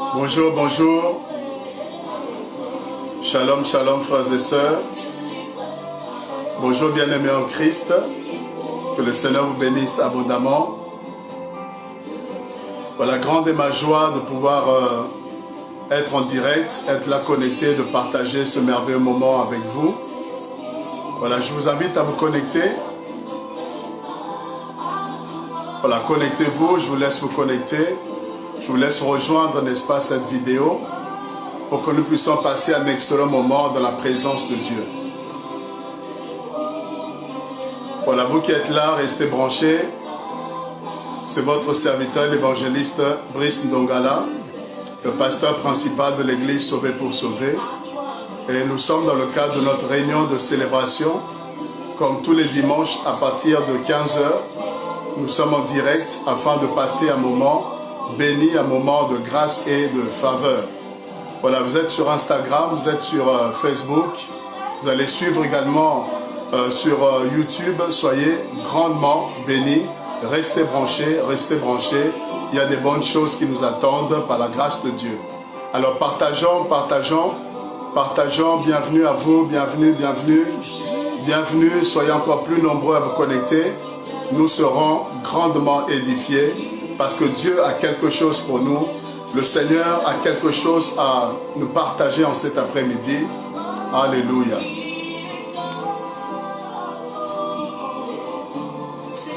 Bonjour, bonjour. Shalom, shalom, frères et sœurs. Bonjour, bien-aimés en Christ. Que le Seigneur vous bénisse abondamment. Voilà, grande est ma joie de pouvoir être en direct, être là connecté, de partager ce merveilleux moment avec vous. Voilà, je vous invite à vous connecter. Voilà, connectez-vous, je vous laisse vous connecter. Je vous laisse rejoindre, n'est-ce pas, cette vidéo pour que nous puissions passer un excellent moment dans la présence de Dieu. Voilà, vous qui êtes là, restez branchés. C'est votre serviteur, l'évangéliste Brice Ndongala, le pasteur principal de l'église Sauvé pour Sauver. Et nous sommes dans le cadre de notre réunion de célébration, comme tous les dimanches à partir de 15 h. Nous sommes en direct afin de passer un moment béni, un moment de grâce et de faveur. Voilà, vous êtes sur Instagram, vous êtes sur Facebook, vous allez suivre également sur YouTube. Soyez grandement bénis, restez branchés, il y a des bonnes choses qui nous attendent par la grâce de Dieu. Alors partageons, bienvenue à vous, bienvenue, soyez encore plus nombreux à vous connecter. Nous serons grandement édifiés parce que Dieu a quelque chose pour nous. Le Seigneur a quelque chose à nous partager en cet après-midi. Alléluia.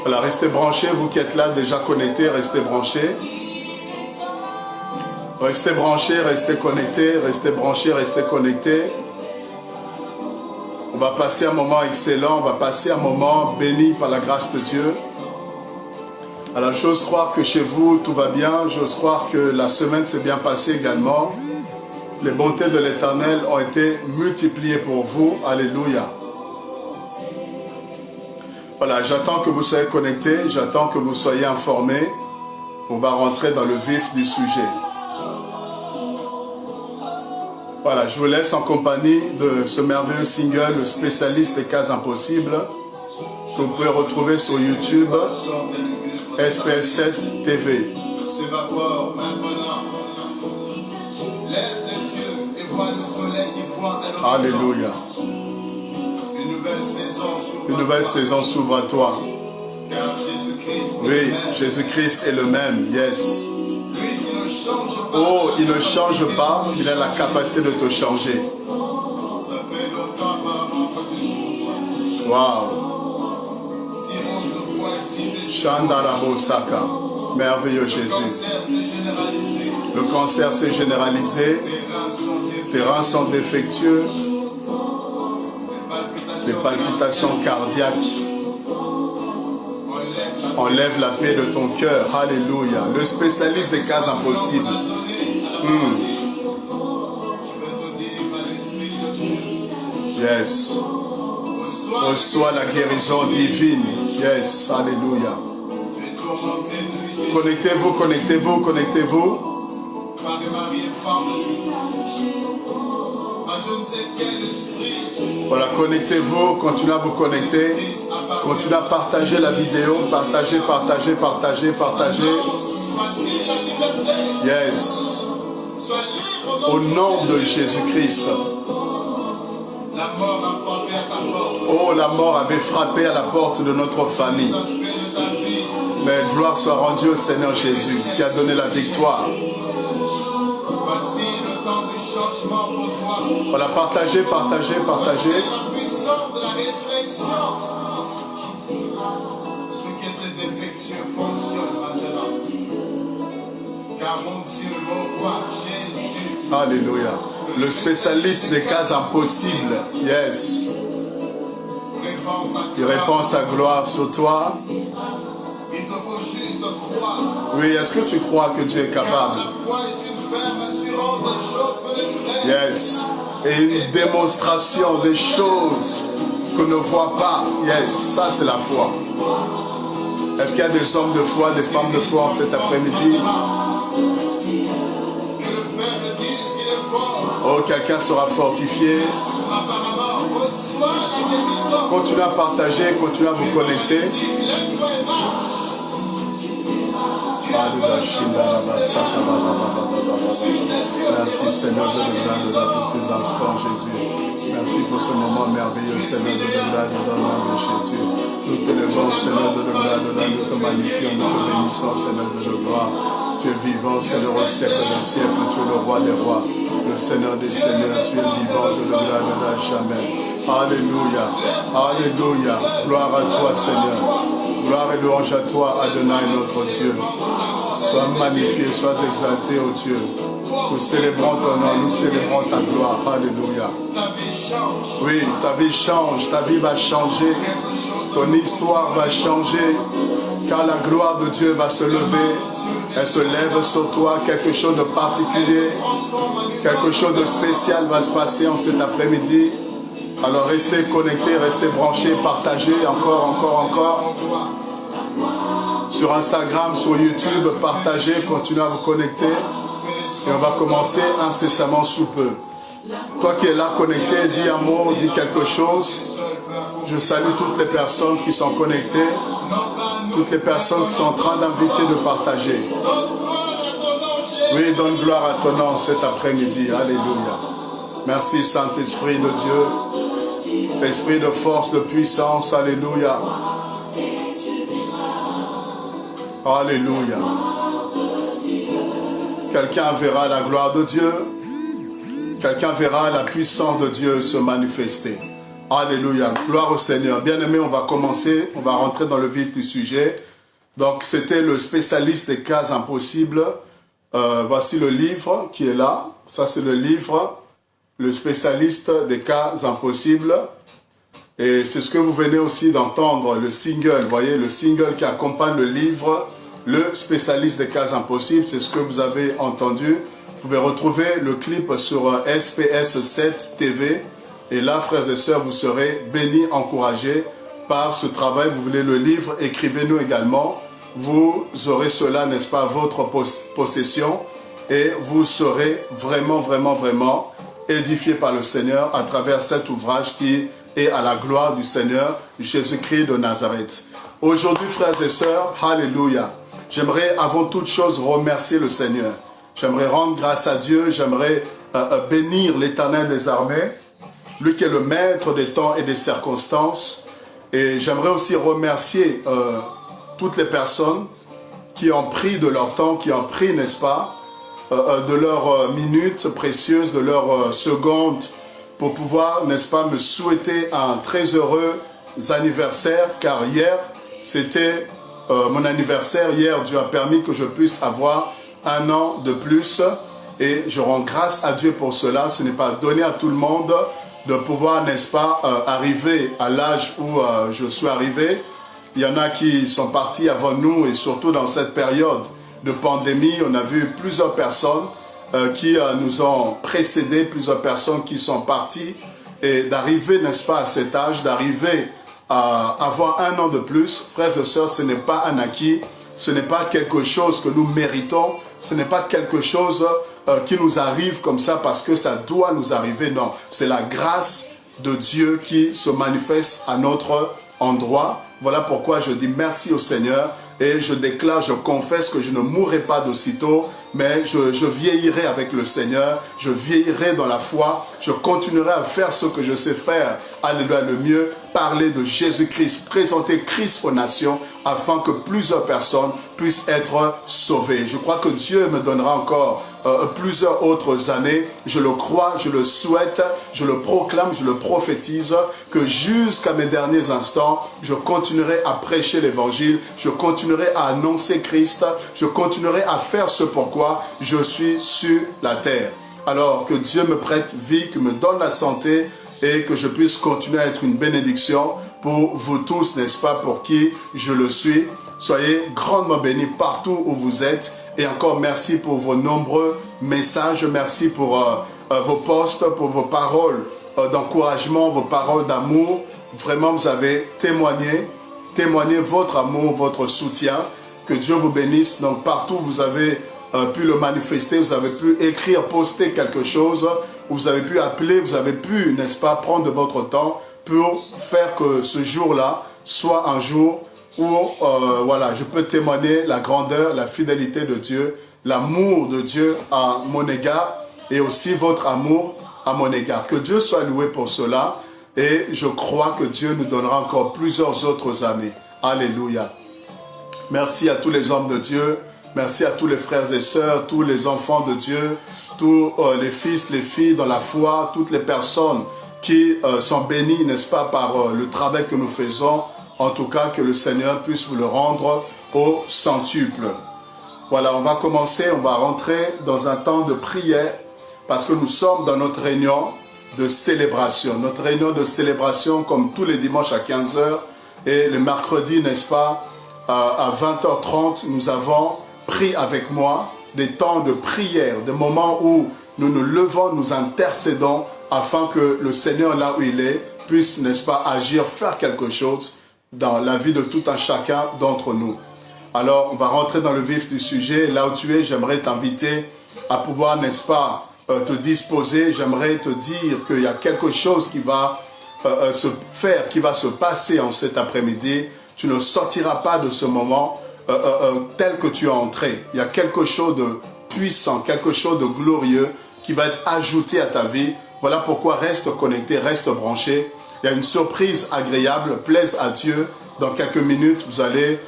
Voilà, restez branchés, vous qui êtes là déjà connectés, restez branchés. Restez branchés, restez connectés, restez branchés, restez connectés. On va passer un moment excellent, on va passer un moment béni par la grâce de Dieu. Alors j'ose croire que chez vous tout va bien, j'ose croire que la semaine s'est bien passée également. Les bontés de l'Éternel ont été multipliées pour vous. Alléluia. Voilà, j'attends que vous soyez connectés, j'attends que vous soyez informés. On va rentrer dans le vif du sujet. Voilà, je vous laisse en compagnie de ce merveilleux single, le spécialiste des cas impossibles, que vous pouvez retrouver sur YouTube, SPS7 TV. S'évapore maintenant. Lève les yeux et vois le soleil qui pointe à l'horizon. Alléluia. Une nouvelle saison s'ouvre à toi. Car Jésus-Christ est oui, le même. Jésus-Christ est le même. Yes. Lui qui ne change pas. Oh, il ne change pas, il a la capacité de te changer. Ça fait longtemps apparemment que tu souffres. Waouh. Si rouge de foi et si déçu. Chandarabo Saka. Merveilleux Jésus. Le cancer s'est généralisé. Tes reins sont défectueux. Les palpitations cardiaques. Enlève la paix de ton cœur. Alléluia. Le spécialiste des cas impossibles. Yes. Reçois la guérison divine. Yes. Alléluia. Connectez-vous, connectez-vous, connectez-vous. Voilà, connectez-vous, continuez à vous connecter, continuez à partager la vidéo, partagez. Yes. Au nom de Jésus-Christ. Oh, la mort avait frappé à la porte de notre famille. Mais gloire soit rendue au Seigneur Jésus qui a donné la victoire. Voici le temps du changement pour toi. Voilà, partagez. Voici la puissance de la résurrection. Ce qui était défectueux fonctionne maintenant. Car mon Dieu, mon roi, Jésus. Alléluia. Le spécialiste des cas impossibles. Yes. Il répand sa gloire sur toi. Il te faut juste croire. Oui, est-ce que tu crois que Dieu est capable? La foi est une ferme assurance des choses que l'esprit. Yes. Et une démonstration des choses qu'on ne voit pas. Yes, ça c'est la foi. Est-ce qu'il y a des hommes de foi, des femmes de foi cet après-midi? Oh, quelqu'un sera fortifié. Continuez à partager, continuez à vous connecter. Merci Seigneur de grâce pour ces instants, Jésus. Merci pour ce moment merveilleux, Seigneur de grâce dans le nom de Jésus. Nous t'élevons, Seigneur de grâce, nous te magnifions, nous te bénissons, Seigneur de gloire. Tu es vivant, Seigneur, au siècle des siècles, tu es le roi des rois, le Seigneur des seigneurs, tu es vivant de grâce jamais. Alléluia, alléluia, gloire à toi, Seigneur. Gloire et louange à toi, Adonai, notre Dieu. Sois magnifié, sois exalté, ô Dieu. Nous célébrons ton nom, nous célébrons ta gloire. Alléluia. Oui, ta vie change, ta vie va changer. Ton histoire va changer. Car la gloire de Dieu va se lever. Elle se lève sur toi, quelque chose de particulier. Quelque chose de spécial va se passer en cet après-midi. Alors restez connectés, restez branchés, partagez encore. Sur Instagram, sur YouTube, partagez, continuez à vous connecter. Et on va commencer incessamment sous peu. Toi qui es là connecté, dis un mot, dis quelque chose. Je salue toutes les personnes qui sont connectées, toutes les personnes qui sont en train d'inviter de partager. Oui, donne gloire à ton nom cet après-midi. Alléluia. Merci Saint-Esprit de Dieu. Esprit de force, de puissance. Alléluia. Alléluia. Quelqu'un verra la gloire de Dieu. Quelqu'un verra la puissance de Dieu se manifester. Alléluia. Gloire au Seigneur. Bien-aimés, on va commencer. On va rentrer dans le vif du sujet. Donc, c'était le spécialiste des cas impossibles. Voici le livre qui est là. Ça, c'est le livre. Le spécialiste des cas impossibles. Et c'est ce que vous venez aussi d'entendre, le single. Vous voyez, le single qui accompagne le livre, le spécialiste des cas impossibles. C'est ce que vous avez entendu. Vous pouvez retrouver le clip sur SPS 7 TV. Et là, frères et sœurs, vous serez bénis, encouragés par ce travail. Vous voulez le livre, écrivez-nous également. Vous aurez cela, n'est-ce pas, votre possession. Et vous serez vraiment édifiés par le Seigneur à travers cet ouvrage qui est à la gloire du Seigneur Jésus-Christ de Nazareth. Aujourd'hui, frères et sœurs, alléluia. J'aimerais avant toute chose remercier le Seigneur. J'aimerais rendre grâce à Dieu. J'aimerais bénir l'Éternel des armées, lui qui est le maître des temps et des circonstances. Et j'aimerais aussi remercier toutes les personnes qui ont pris de leur temps, qui ont pris, n'est-ce pas, de leurs minutes précieuses, de leurs secondes, pour pouvoir, n'est-ce pas, me souhaiter un très heureux anniversaire, car hier, c'était mon anniversaire. Hier, Dieu a permis que je puisse avoir un an de plus, et je rends grâce à Dieu pour cela. Ce n'est pas donné à tout le monde de pouvoir, n'est-ce pas, arriver à l'âge où je suis arrivé. Il y en a qui sont partis avant nous, et surtout dans cette période de pandémie, on a vu plusieurs personnes qui nous ont précédés, plusieurs personnes qui sont parties, et d'arriver, n'est-ce pas, à cet âge, d'arriver à avoir un an de plus, frères et sœurs, ce n'est pas un acquis, ce n'est pas quelque chose que nous méritons, ce n'est pas quelque chose qui nous arrive comme ça parce que ça doit nous arriver, non. C'est la grâce de Dieu qui se manifeste à notre endroit. Voilà pourquoi je dis merci au Seigneur et je déclare, je confesse que je ne mourrai pas d'aussitôt, mais je vieillirai avec le Seigneur, je vieillirai dans la foi, je continuerai à faire ce que je sais faire, alléluia, le mieux, parler de Jésus-Christ, présenter Christ aux nations, afin que plusieurs personnes puissent être sauvées. Je crois que Dieu me donnera encore plusieurs autres années, je le crois, je le souhaite, je le proclame, je le prophétise, que jusqu'à mes derniers instants, je continuerai à prêcher l'évangile, je continuerai à annoncer Christ, je continuerai à faire ce pourquoi je suis sur la terre. Alors que Dieu me prête vie, que me donne la santé et que je puisse continuer à être une bénédiction pour vous tous, n'est-ce pas, pour qui je le suis. Soyez grandement bénis partout où vous êtes. Et encore merci pour vos nombreux messages. Merci pour vos posts, pour vos paroles d'encouragement, vos paroles d'amour. Vraiment, vous avez témoigné votre amour, votre soutien. Que Dieu vous bénisse. Donc partout où vous avez pu le manifester, vous avez pu écrire, poster quelque chose, vous avez pu appeler, vous avez pu, n'est-ce pas, prendre de votre temps pour faire que ce jour-là soit un jour où, voilà, je peux témoigner la grandeur, la fidélité de Dieu l'amour de Dieu à mon égard et aussi votre amour à mon égard. Que Dieu soit loué pour cela et je crois que Dieu nous donnera encore plusieurs autres années. Alléluia. Merci à tous les hommes de Dieu, merci à tous les frères et sœurs, tous les enfants de Dieu, tous les fils, les filles dans la foi, toutes les personnes qui sont bénies, n'est-ce pas, par le travail que nous faisons. En tout cas, que le Seigneur puisse vous le rendre au centuple. Voilà, on va commencer, on va rentrer dans un temps de prière parce que nous sommes dans notre réunion de célébration. Notre réunion de célébration comme tous les dimanches à 15h et le mercredi, n'est-ce pas, à 20h30, nous avons pris avec moi des temps de prière, des moments où nous nous levons, nous intercédons afin que le Seigneur, là où il est, puisse, n'est-ce pas, agir, faire quelque chose dans la vie de tout un chacun d'entre nous. Alors, on va rentrer dans le vif du sujet. Là où tu es, j'aimerais t'inviter à pouvoir, n'est-ce pas, te disposer. J'aimerais te dire qu'il y a quelque chose qui va se faire, qui va se passer en cet après-midi. Tu ne sortiras pas de ce moment tel que tu es entré. Il y a quelque chose de puissant, quelque chose de glorieux qui va être ajouté à ta vie. Voilà pourquoi reste connecté, reste branché. Il y a une surprise agréable, plaise à Dieu. Dans quelques minutes, vous allez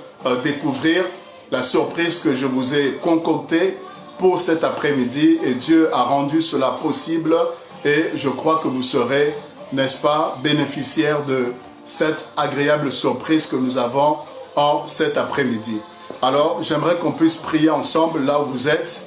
découvrir la surprise que je vous ai concoctée pour cet après-midi. Et Dieu a rendu cela possible. Et je crois que vous serez, n'est-ce pas, bénéficiaires de cette agréable surprise que nous avons en cet après-midi. Alors, j'aimerais qu'on puisse prier ensemble là où vous êtes.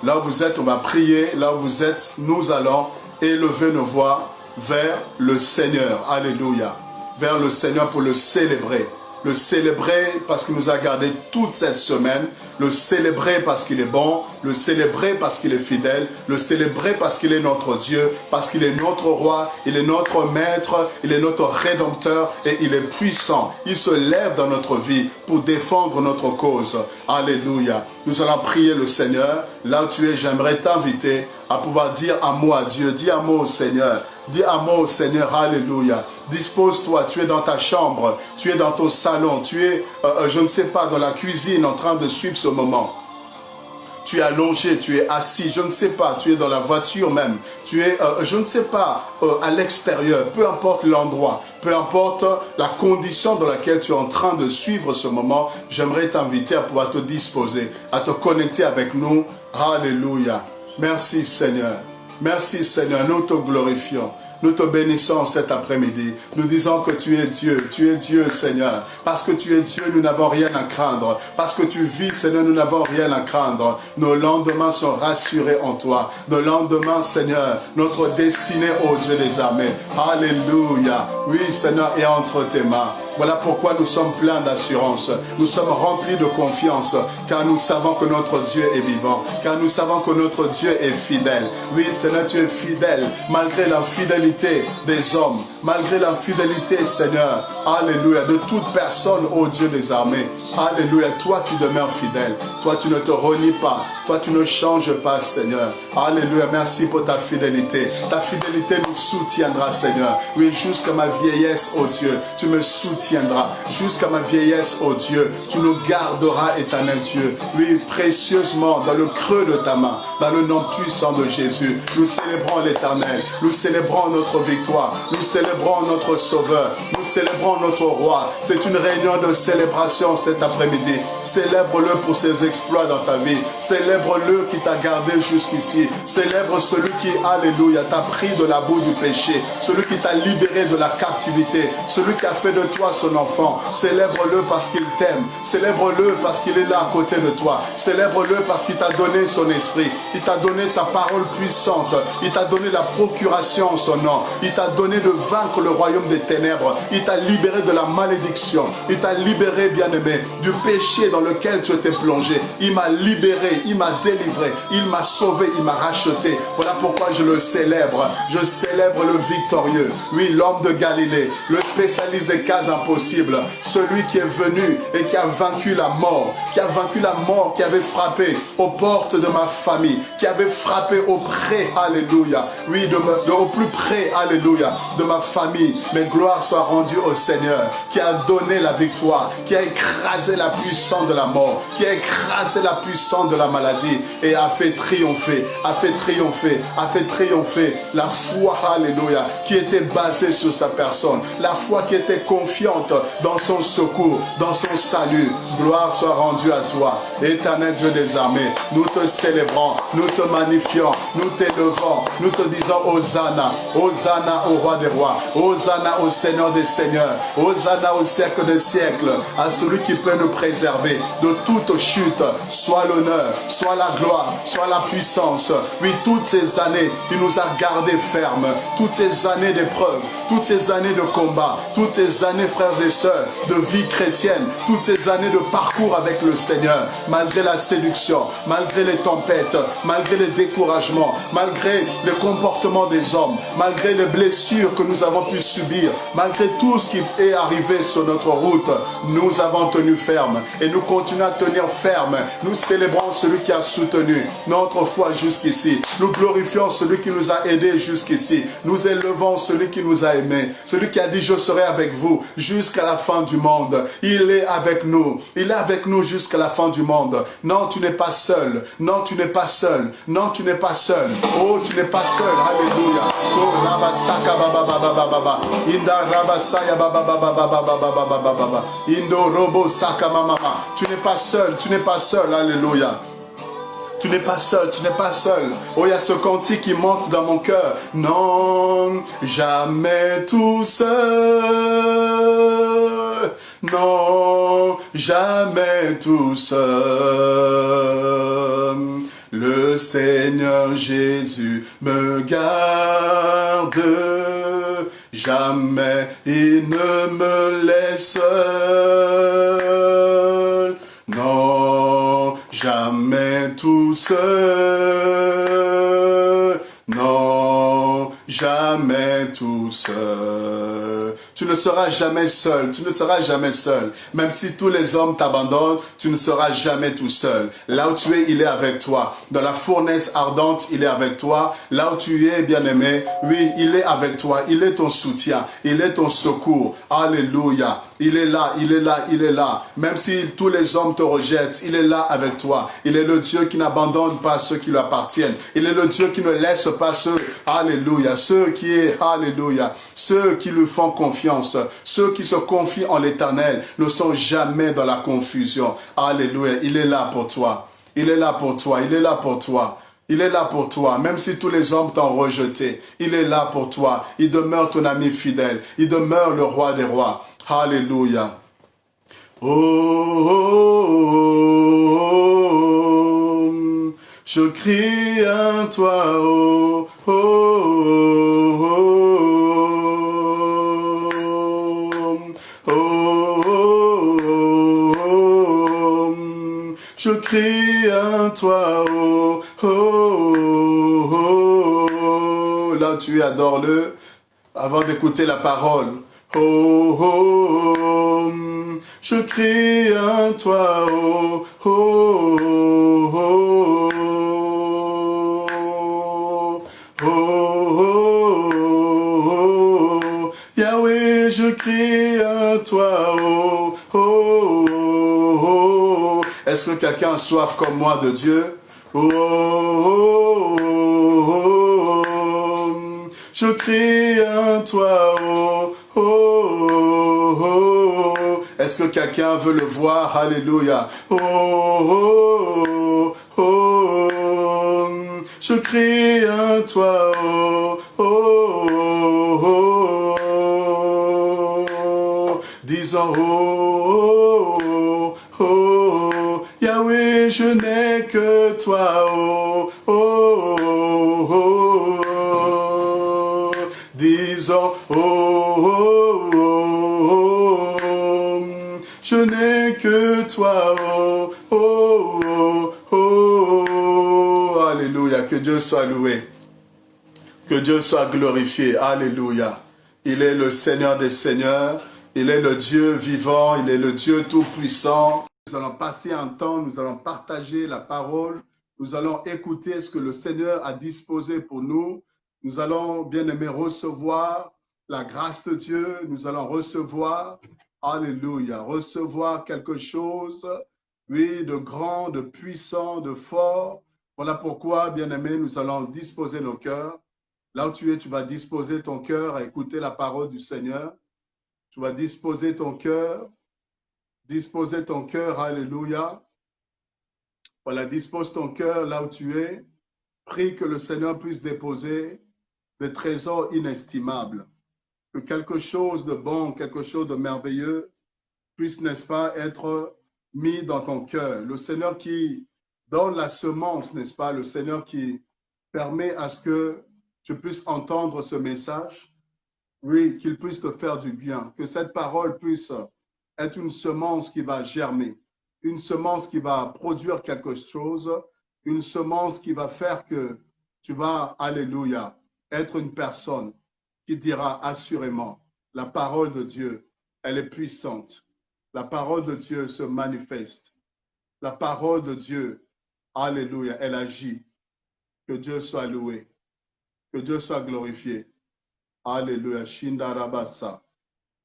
Là où vous êtes, on va prier. Là où vous êtes, nous allons élever nos voix vers le Seigneur. Alléluia. Vers le Seigneur pour le célébrer. Le célébrer parce qu'il nous a gardés toute cette semaine. Le célébrer parce qu'il est bon. Le célébrer parce qu'il est fidèle. Le célébrer parce qu'il est notre Dieu. Parce qu'il est notre roi. Il est notre maître. Il est notre rédempteur. Et il est puissant. Il se lève dans notre vie pour défendre notre cause. Alléluia. Nous allons prier le Seigneur. Là où tu es, j'aimerais t'inviter à pouvoir dire un mot à Dieu. Dis un mot au Seigneur. Dis un mot au Seigneur. Alléluia. Dispose-toi. Tu es dans ta chambre. Tu es dans ton salon. Tu es, je ne sais pas, dans la cuisine en train de suivre ce moment. Tu es allongé, tu es assis, je ne sais pas, tu es dans la voiture même, tu es, je ne sais pas, à l'extérieur, peu importe l'endroit, peu importe la condition dans laquelle tu es en train de suivre ce moment, j'aimerais t'inviter à pouvoir te disposer, à te connecter avec nous. Alléluia. Merci Seigneur. Merci Seigneur, nous te glorifions. Nous te bénissons cet après-midi. Nous disons que tu es Dieu Seigneur. Parce que tu es Dieu, nous n'avons rien à craindre. Parce que tu vis Seigneur, nous n'avons rien à craindre. Nos lendemains sont rassurés en toi. Nos lendemains Seigneur, notre destinée, ô Dieu des armées. Alléluia. Oui Seigneur, est entre tes mains. Voilà pourquoi nous sommes pleins d'assurance. Nous sommes remplis de confiance, car nous savons que notre Dieu est vivant, car nous savons que notre Dieu est fidèle. Oui, Seigneur, tu es fidèle, malgré l'infidélité des hommes, malgré l'infidélité, Seigneur, alléluia, de toute personne, ô Dieu des armées. Alléluia, toi tu demeures fidèle, toi tu ne te renies pas, toi tu ne changes pas, Seigneur. Alléluia, merci pour ta fidélité. Ta fidélité nous soutiendra, Seigneur. Oui, jusqu'à ma vieillesse, ô Dieu, tu me soutiendras. Jusqu'à ma vieillesse, ô Dieu, tu nous garderas, éternel Dieu. Oui, précieusement, dans le creux de ta main, dans le nom puissant de Jésus, nous célébrons l'Éternel, nous célébrons notre victoire, nous célébrons notre Sauveur, nous célébrons notre Roi. C'est une réunion de célébration cet après-midi. Célèbre-le pour ses exploits dans ta vie. Célèbre-le qui t'a gardé jusqu'ici. Célèbre celui qui, alléluia, t'a pris de la boue du péché, celui qui t'a libéré de la captivité, celui qui a fait de toi son enfant. Célèbre-le parce qu'il t'aime. Célèbre-le parce qu'il est là à côté de toi. Célèbre-le parce qu'il t'a donné son esprit. Il t'a donné sa parole puissante. Il t'a donné la procuration en son nom. Il t'a donné de vaincre le royaume des ténèbres. Il t'a libéré de la malédiction. Il t'a libéré, bien-aimé, du péché dans lequel tu étais plongé. Il m'a libéré, il m'a délivré, il m'a sauvé, il m'a racheté. Voilà pourquoi je le célèbre. Je célèbre le victorieux. Oui, l'homme de Galilée, le spécialiste des cas possible. Celui qui est venu et qui a vaincu la mort, qui avait frappé aux portes de ma famille, qui avait frappé au près, alléluia, oui, au plus près, alléluia, de ma famille. Mais gloire soit rendue au Seigneur, qui a donné la victoire, qui a écrasé la puissance de la mort, qui a écrasé la puissance de la maladie et a fait triompher la foi, alléluia, qui était basée sur sa personne, la foi qui était confiante dans son secours, dans son salut. Gloire soit rendue à toi, éternel Dieu des armées. Nous te célébrons, nous te magnifions, nous t'élevons, nous te disons Hosanna, Hosanna au roi des rois, Hosanna au Seigneur des seigneurs, Hosanna au siècle des siècles, à celui qui peut nous préserver de toute chute. Soit l'honneur, soit la gloire, soit la puissance. Oui, toutes ces années, il nous a gardés fermes, toutes ces années d'épreuves, toutes ces années de combat, toutes ces années, frères et sœurs, de vie chrétienne, toutes ces années de parcours avec le Seigneur, malgré la séduction, malgré les tempêtes, malgré les découragements, malgré le comportement des hommes, malgré les blessures que nous avons pu subir, malgré tout ce qui est arrivé sur notre route, nous avons tenu ferme et nous continuons à tenir ferme. Nous célébrons celui qui a soutenu notre foi jusqu'ici. Nous glorifions celui qui nous a aidés jusqu'ici. Nous élevons celui qui nous a aimés, celui qui a dit je serai avec vous jusqu'à la fin du monde. Il est avec nous. Il est avec nous jusqu'à la fin du monde. Non, tu n'es pas seul. Non, tu n'es pas seul. Non, tu n'es pas seul. Oh, tu n'es pas seul. Alléluia. Oh, Rabasaka baba baba baba baba. Inda Rabasaya baba baba baba baba baba baba. Indo Robo Saka mama. Tu n'es pas seul. Tu n'es pas seul. Alléluia. Tu n'es pas seul, tu n'es pas seul. Oh, il y a ce cantique qui monte dans mon cœur. Non, jamais tout seul. Non, jamais tout seul. Le Seigneur Jésus me garde. Jamais il ne me laisse seul. Non, jamais tout seul. Non, jamais tout seul. Tu ne seras jamais seul, tu ne seras jamais seul. Même si tous les hommes t'abandonnent, tu ne seras jamais tout seul. Là où tu es, il est avec toi. Dans la fournaise ardente, il est avec toi. Là où tu es, bien-aimé, oui, il est avec toi. Il est ton soutien, il est ton secours. Alléluia. Il est là, il est là, il est là. Même si tous les hommes te rejettent, il est là avec toi. Il est le Dieu qui n'abandonne pas ceux qui lui appartiennent. Il est le Dieu qui ne laisse pas ceux, alléluia, ceux qui lui font confiance. Ceux qui se confient en l'Éternel ne sont jamais dans la confusion. Alléluia, il est là pour toi. Il est là pour toi, il est là pour toi. Il est là pour toi, même si tous les hommes t'ont rejeté. Il est là pour toi. Il demeure ton ami fidèle. Il demeure le roi des rois. Alléluia. Oh, oh, oh, oh, je crie à toi, oh, oh, oh, oh, oh, oh, oh, je crie à toi, oh, oh, oh, oh. Là tu adores-le avant d'écouter la parole. Oh, oh, oh, je crie à toi, oh, oh, oh, oh, oh, oh, oh, Yahweh, je crie à toi, oh, oh, oh, oh. Est-ce que quelqu'un a soif comme moi de Dieu? Oh, oh, oh, oh, oh, je crie à toi, oh, oh, oh, oh. Est-ce que quelqu'un veut le voir? Alléluia. Oh, oh, oh, oh, je crie à toi, oh, oh, oh, oh. Disons, oh, oh, oh, Yahweh, je n'ai que toi, oh, oh, oh, oh. Disons, oh, oh, oh, oh, je n'ai que toi, oh, oh, oh, oh. Alléluia, que Dieu soit loué, que Dieu soit glorifié, alléluia. Il est le Seigneur des Seigneurs, Il est le Dieu vivant, il est le Dieu tout-puissant. Nous allons passer un temps, nous allons partager la parole, nous allons écouter ce que le Seigneur a disposé pour nous. Nous allons, bien aimé, recevoir la grâce de Dieu. Nous allons recevoir, alléluia, recevoir quelque chose, oui, de grand, de puissant, de fort. Voilà pourquoi, bien aimé, nous allons disposer nos cœurs. Là où tu es, tu vas disposer ton cœur à écouter la parole du Seigneur. Tu vas disposer ton cœur, alléluia. Voilà, dispose ton cœur là où tu es. Prie que le Seigneur puisse déposer des trésors inestimables. Que quelque chose de bon, quelque chose de merveilleux puisse, n'est-ce pas, être mis dans ton cœur. Le Seigneur qui donne la semence, n'est-ce pas, le Seigneur qui permet à ce que tu puisses entendre ce message. Oui, qu'il puisse te faire du bien, que cette parole puisse être une semence qui va germer, une semence qui va produire quelque chose, une semence qui va faire que tu vas, alléluia, être une personne qui dira assurément, la parole de Dieu, elle est puissante. La parole de Dieu se manifeste. La parole de Dieu, alléluia, elle agit. Que Dieu soit loué, que Dieu soit glorifié. Alléluia. Shindarabasa.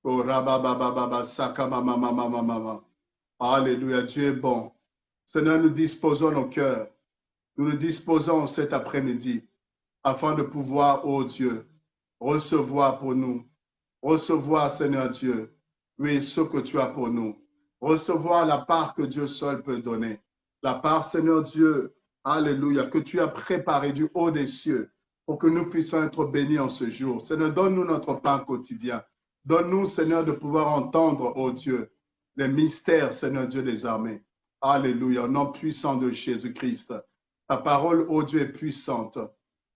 Oh, rababababa, sakamamamamamama. Alléluia. Dieu est bon. Seigneur, nous disposons nos cœurs. Nous nous disposons cet après-midi afin de pouvoir, oh Dieu, recevoir pour nous. Recevoir, Seigneur Dieu, oui, ce que tu as pour nous. Recevoir la part que Dieu seul peut donner. La part, Seigneur Dieu, alléluia, que tu as préparée du haut des cieux pour que nous puissions être bénis en ce jour. Seigneur, donne-nous notre pain quotidien. Donne-nous, Seigneur, de pouvoir entendre, oh Dieu, les mystères, Seigneur Dieu des armées. Alléluia, au nom puissant de Jésus-Christ. Ta parole, oh Dieu, est puissante.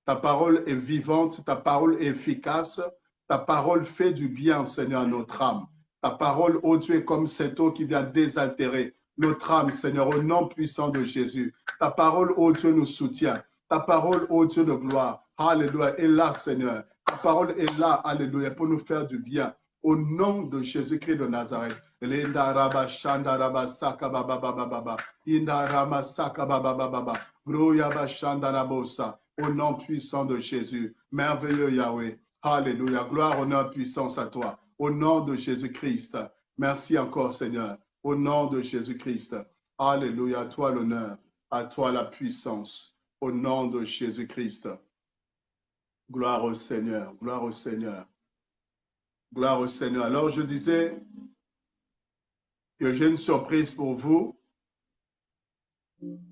Ta parole est vivante, ta parole est efficace. Ta parole fait du bien, Seigneur, à notre âme. Ta parole, ô Dieu, est comme cette eau qui vient désaltérer notre âme, Seigneur, au nom puissant de Jésus. Ta parole, ô Dieu, nous soutient. Ta parole, ô Dieu de gloire, alléluia, est là, Seigneur. Ta parole est là, alléluia, pour nous faire du bien. Au nom de Jésus-Christ de Nazareth. Au nom puissant de Jésus. Merveilleux Yahweh. Alléluia. Gloire, honneur, puissance à toi. Au nom de Jésus-Christ. Merci encore, Seigneur. Au nom de Jésus-Christ. Alléluia. À toi l'honneur. À toi la puissance. Au nom de Jésus-Christ. Gloire au Seigneur. Gloire au Seigneur. Gloire au Seigneur. Alors, je disais que j'ai une surprise pour vous.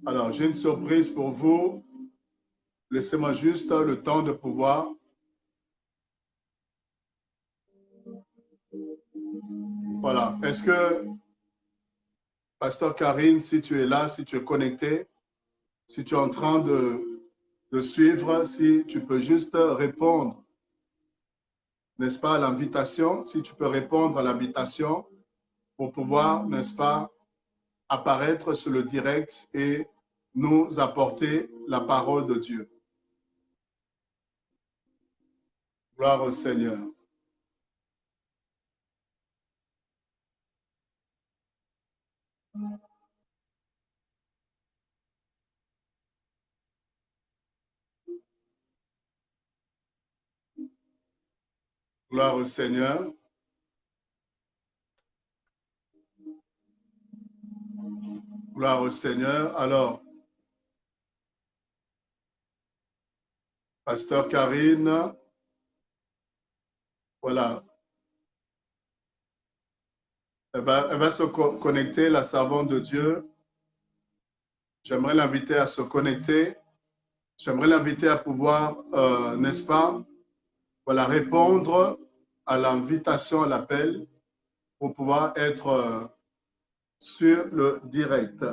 Alors, j'ai une surprise pour vous. Laissez-moi juste le temps de pouvoir. Voilà. Est-ce que, Pasteur Karine, si tu es là, si tu es connecté, si tu es en train de suivre, si tu peux juste répondre, n'est-ce pas, à l'invitation, si tu peux répondre à l'invitation pour pouvoir, n'est-ce pas, apparaître sur le direct et nous apporter la parole de Dieu. Gloire au Seigneur. Gloire au Seigneur. Gloire au Seigneur. Alors, Pasteur Karine, voilà. Elle va se connecter, la servante de Dieu. J'aimerais l'inviter à se connecter. J'aimerais l'inviter à pouvoir, n'est-ce pas, voilà, répondre à l'invitation, à l'appel, pour pouvoir être sur le direct.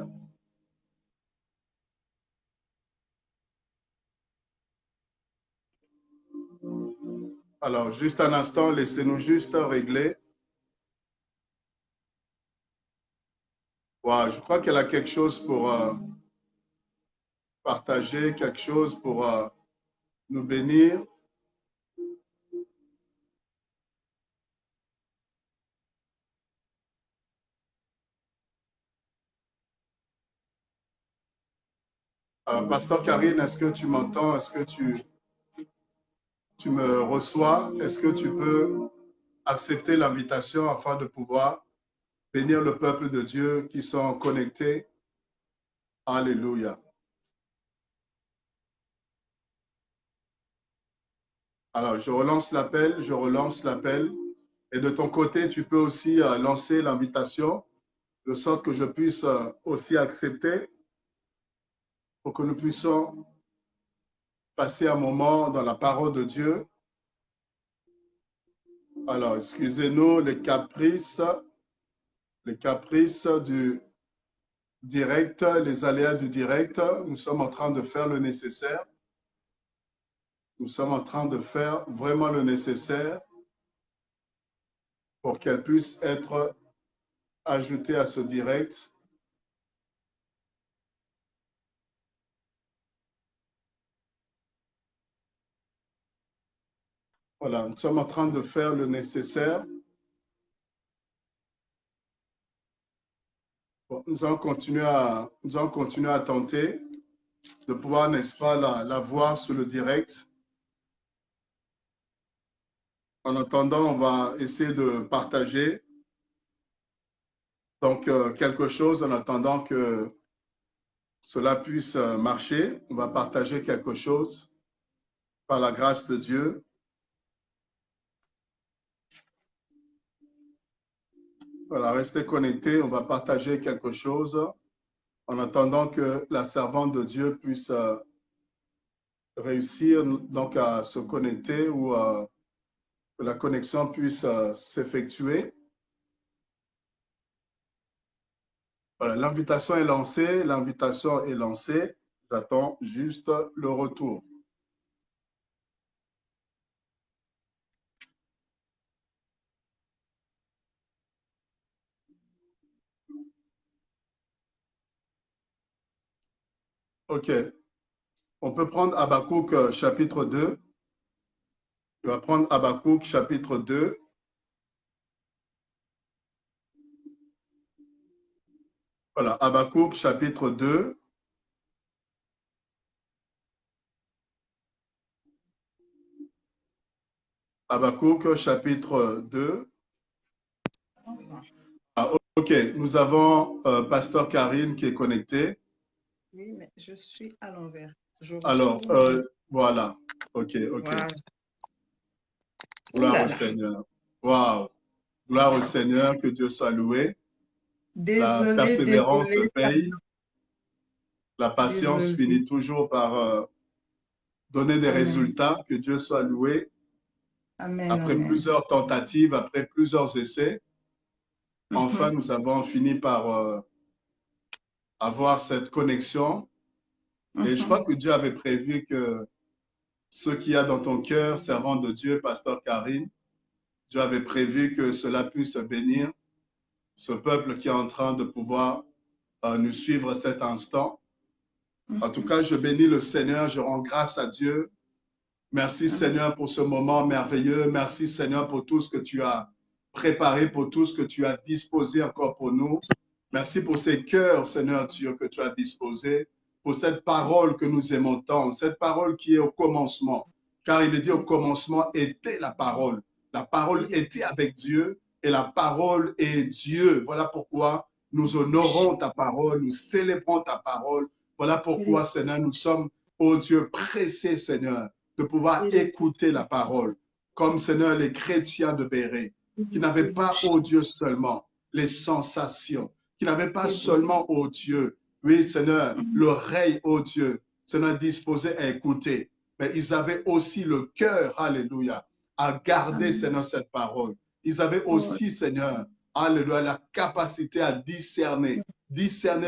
Alors, juste un instant, laissez-nous juste régler. Voilà, je crois qu'elle a quelque chose pour partager, quelque chose pour nous bénir. Pasteur Karine, est-ce que tu m'entends? Est-ce que tu me reçois? Est-ce que tu peux accepter l'invitation afin de pouvoir bénir le peuple de Dieu qui sont connectés? Alléluia. Alors, je relance l'appel, je relance l'appel. Et de ton côté, tu peux aussi lancer l'invitation de sorte que je puisse aussi accepter pour que nous puissions passer un moment dans la parole de Dieu. Alors, excusez-nous les caprices du direct, les aléas du direct. Nous sommes en train de faire le nécessaire. Nous sommes en train de faire vraiment le nécessaire pour qu'elle puisse être ajoutée à ce direct. Voilà, nous sommes en train de faire le nécessaire. Bon, nous allons continuer à tenter de pouvoir, n'est-ce pas, la voir sur le direct. En attendant, on va essayer de partager donc quelque chose en attendant que cela puisse marcher. On va partager quelque chose par la grâce de Dieu. Voilà, restez connectés, on va partager quelque chose en attendant que la servante de Dieu puisse réussir donc à se connecter ou que la connexion puisse s'effectuer. Voilà, l'invitation est lancée, J'attends juste le retour. OK. On peut prendre Habakkuk chapitre 2. On va prendre Habakkuk chapitre 2. Voilà, Habakkuk chapitre 2. Habakkuk chapitre 2. Ah, OK, nous avons Pasteur Karine qui est connectée. Oui, mais je suis à l'envers. Alors, voilà. OK. Voilà. Gloire au Seigneur. Waouh. Gloire au Seigneur, que Dieu soit loué. La persévérance paye. La patience finit toujours par donner des résultats. Que Dieu soit loué. Amen, après plusieurs tentatives, après plusieurs essais, enfin, nous avons fini par avoir cette connexion. Et je crois que Dieu avait prévu que ce qu'il y a dans ton cœur, servant de Dieu, Pasteur Karine, Dieu avait prévu que cela puisse bénir ce peuple qui est en train de pouvoir nous suivre cet instant. En tout cas, je bénis le Seigneur, je rends grâce à Dieu. Merci Seigneur pour ce moment merveilleux. Merci Seigneur pour tout ce que tu as préparé, pour tout ce que tu as disposé encore pour nous. Merci pour ces cœurs, Seigneur Dieu, que tu as disposés, pour cette parole que nous aimons tant, cette parole qui est au commencement. Car il est dit au commencement était la parole. La parole était avec Dieu et la parole est Dieu. Voilà pourquoi nous honorons ta parole, nous célébrons ta parole. Voilà pourquoi, Seigneur, nous sommes, ô Dieu, pressés, Seigneur, de pouvoir écouter la parole. Comme, Seigneur, les chrétiens de Béret, qui n'avaient pas, ô Dieu, seulement les sensations, qui n'avaient pas seulement, ô Dieu, oui, Seigneur, l'oreille, ô Dieu, Seigneur, disposé à écouter, mais ils avaient aussi le cœur, alléluia, à garder, Seigneur, cette parole. Ils avaient aussi, Seigneur, alléluia, la capacité à discerner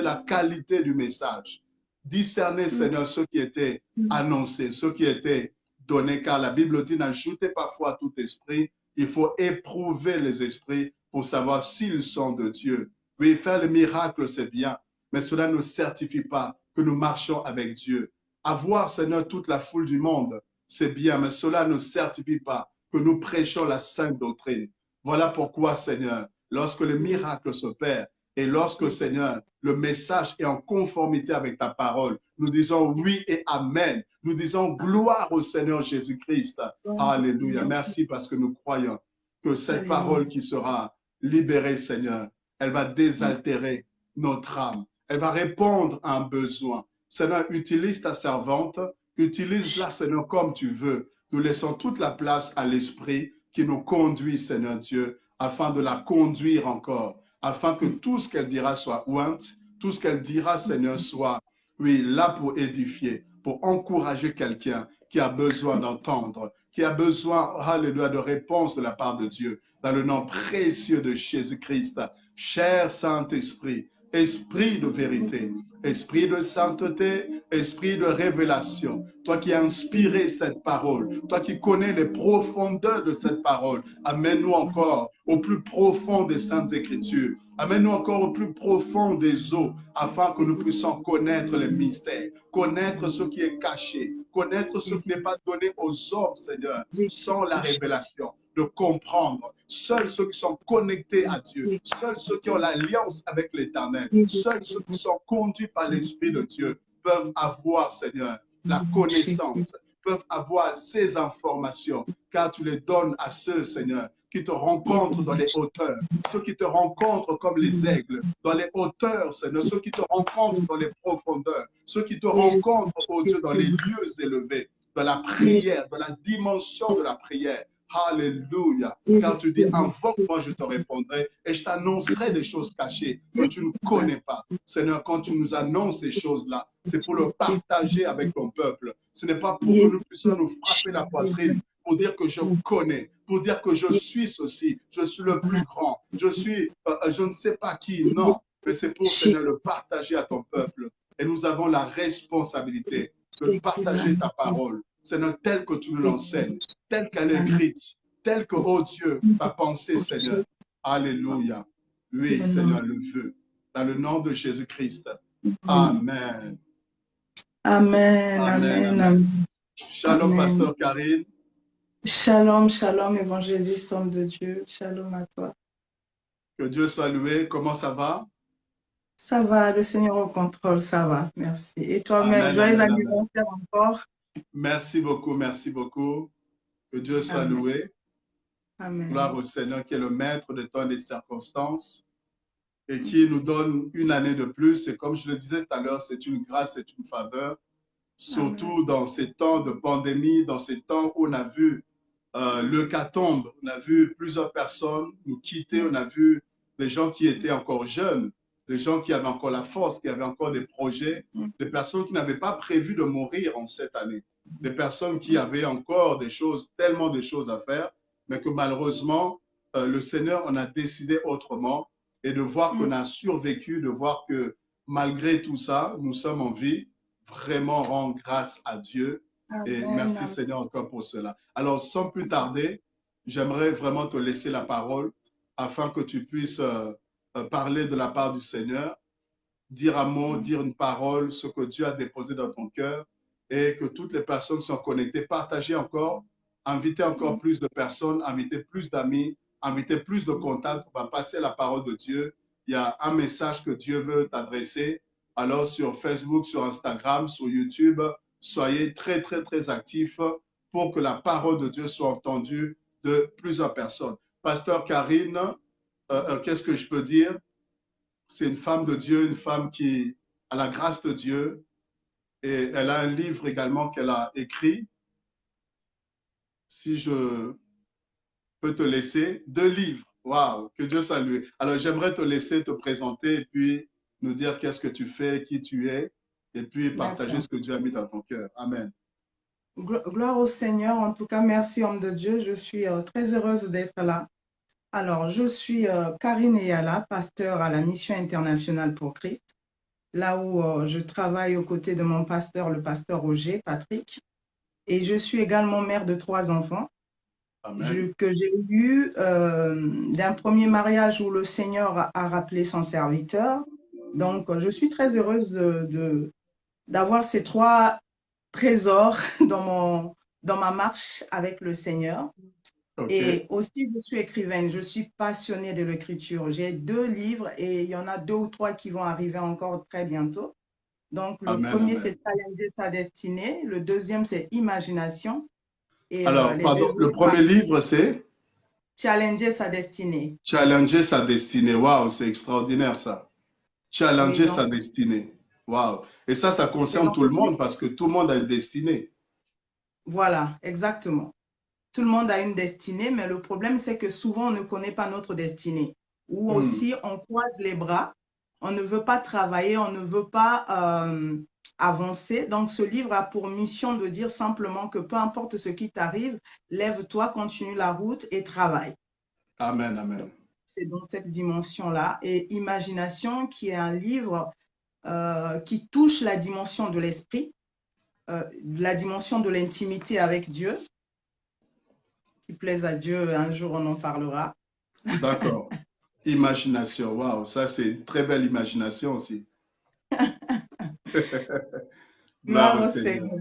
la qualité du message, discerner, Seigneur, ce qui était annoncé, ce qui était donné, car la Bible dit, n'ajoutez pas foi à tout esprit, il faut éprouver les esprits pour savoir s'ils sont de Dieu. Oui, faire le miracle, c'est bien, mais cela ne certifie pas que nous marchons avec Dieu. Avoir, Seigneur, toute la foule du monde, c'est bien, mais cela ne certifie pas que nous prêchons la sainte doctrine. Voilà pourquoi, Seigneur, lorsque le miracle s'opère, Et lorsque, Seigneur, le message est en conformité avec ta parole, nous disons oui et amen. Nous disons gloire au Seigneur Jésus-Christ. Alléluia. Merci parce que nous croyons que cette parole qui sera libérée, Seigneur, elle va désaltérer notre âme. Elle va répondre à un besoin. Seigneur, utilise ta servante, utilise-la, Seigneur, comme tu veux. Nous laissons toute la place à l'Esprit qui nous conduit, Seigneur Dieu, afin de la conduire encore, afin que tout ce qu'elle dira soit ointe, tout ce qu'elle dira, Seigneur, soit, oui, là pour édifier, pour encourager quelqu'un qui a besoin d'entendre, qui a besoin, alléluia, de réponse de la part de Dieu, dans le nom précieux de Jésus-Christ. Cher Saint-Esprit, Esprit de vérité, Esprit de sainteté, Esprit de révélation, toi qui as inspiré cette parole, toi qui connais les profondeurs de cette parole, amène-nous encore au plus profond des Saintes Écritures, amène-nous encore au plus profond des eaux, afin que nous puissions connaître les mystères, connaître ce qui est caché, connaître ce qui n'est pas donné aux hommes, Seigneur, sans la révélation, de comprendre. Seuls ceux qui sont connectés à Dieu, seuls ceux qui ont l'alliance avec l'Éternel, seuls ceux qui sont conduits par l'Esprit de Dieu peuvent avoir, Seigneur, la connaissance, peuvent avoir ces informations, car tu les donnes à ceux, Seigneur, qui te rencontrent dans les hauteurs, ceux qui te rencontrent comme les aigles, dans les hauteurs, Seigneur, ceux qui te rencontrent dans les profondeurs, ceux qui te rencontrent, oh Dieu, dans les lieux élevés, dans la prière, dans la dimension de la prière. Alléluia. Car tu dis, invoque-moi, je te répondrai et je t'annoncerai des choses cachées que tu ne connais pas. Seigneur, quand tu nous annonces ces choses-là, c'est pour le partager avec ton peuple. Ce n'est pas pour que nous puissions nous frapper la poitrine, pour dire que je connais, pour dire que je suis ceci, je suis le plus grand, je suis, je ne sais pas qui, non. Mais c'est pour, Seigneur, le partager à ton peuple. Et nous avons la responsabilité de partager ta parole. Seigneur, telle que tu nous l'enseignes, telle qu'elle est écrite, telle que, oh Dieu, ta pensée, Seigneur. Alléluia. Oui, Seigneur, le veut. Dans le nom de Jésus-Christ. Amen. Amen. Amen. Amen. Shalom, Amen. Pasteur Karine. Shalom, shalom, évangéliste, homme de Dieu. Shalom à toi. Que Dieu soit loué. Comment ça va? Ça va, le Seigneur au contrôle, ça va. Merci. Et toi-même, joyeux anniversaire encore. Merci beaucoup, merci beaucoup. Que Dieu soit Amen. loué. Amen. Gloire au Seigneur qui est le maître de temps et des circonstances et qui nous donne une année de plus. Et comme je le disais tout à l'heure, c'est une grâce, c'est une faveur, surtout Amen. dans ces temps de pandémie, dans ces temps où on a vu l'hécatombe, on a vu plusieurs personnes nous quitter, on a vu des gens qui étaient encore jeunes, des gens qui avaient encore la force, qui avaient encore des projets, des personnes qui n'avaient pas prévu de mourir en cette année, des personnes qui avaient encore des choses, tellement de choses à faire, mais que malheureusement, le Seigneur en a décidé autrement et de voir qu'on a survécu, de voir que malgré tout ça, nous sommes en vie, vraiment rend grâce à Dieu. Et Amen. merci Seigneur encore pour cela. Alors, sans plus tarder, j'aimerais vraiment te laisser la parole afin que tu puisses parler de la part du Seigneur, dire un mot, dire une parole, ce que Dieu a déposé dans ton cœur et que toutes les personnes sont connectées, partager encore, inviter encore plus de personnes, inviter plus d'amis, inviter plus de contacts. On va passer la parole de Dieu. Il y a un message que Dieu veut t'adresser. Alors sur Facebook, sur Instagram, sur YouTube, soyez très, très, très actifs pour que la parole de Dieu soit entendue de plusieurs personnes. Pasteur Karine, qu'est-ce que je peux dire? C'est une femme de Dieu, une femme qui a la grâce de Dieu et elle a un livre également qu'elle a écrit. Si je peux te laisser, 2 livres. Waouh, que Dieu salue. Alors j'aimerais te laisser te présenter et puis nous dire qu'est-ce que tu fais, qui tu es et puis partager ce que Dieu a mis dans ton cœur. Amen. Gloire au Seigneur. En tout cas, merci, homme de Dieu. Je suis très heureuse d'être là. Alors, je suis Karine Eyala, pasteur à la Mission internationale pour Christ, là où je travaille aux côtés de mon pasteur, le pasteur Roger, Patrick. Et je suis également mère de 3 enfants que j'ai eus d'un premier mariage où le Seigneur a rappelé son serviteur. Donc, je suis très heureuse d'avoir ces 3 trésors dans ma marche avec le Seigneur. OK. Et aussi, je suis écrivaine, je suis passionnée de l'écriture. J'ai 2 livres et il y en a 2 ou 3 qui vont arriver encore très bientôt. Donc, le Amen, premier, c'est amen. Challenger sa destinée. Le deuxième, c'est Imagination. Et Alors, les pardon, 2 le autres vont premier arriver. livre, c'est Challenger sa destinée. Challenger sa destinée. Waouh, c'est extraordinaire ça. Oui, Challenger sa donc, destinée. Waouh. Et ça c'est concerne dans tout ce le monde parce que tout le monde a une destinée. Voilà, exactement. Tout le monde a une destinée, mais le problème, c'est que souvent, on ne connaît pas notre destinée. Ou Hmm. aussi, on croise les bras, on ne veut pas travailler, on ne veut pas avancer. Donc, ce livre a pour mission de dire simplement que peu importe ce qui t'arrive, lève-toi, continue la route et travaille. Amen, Donc, amen. c'est dans cette dimension-là. Et Imagination, qui est un livre qui touche la dimension de l'esprit, la dimension de l'intimité avec Dieu, qui plaise à Dieu, un jour on en parlera. D'accord. Imagination. Waouh, ça c'est une très belle imagination aussi. Gloire au Gloire au Seigneur. Seigneur.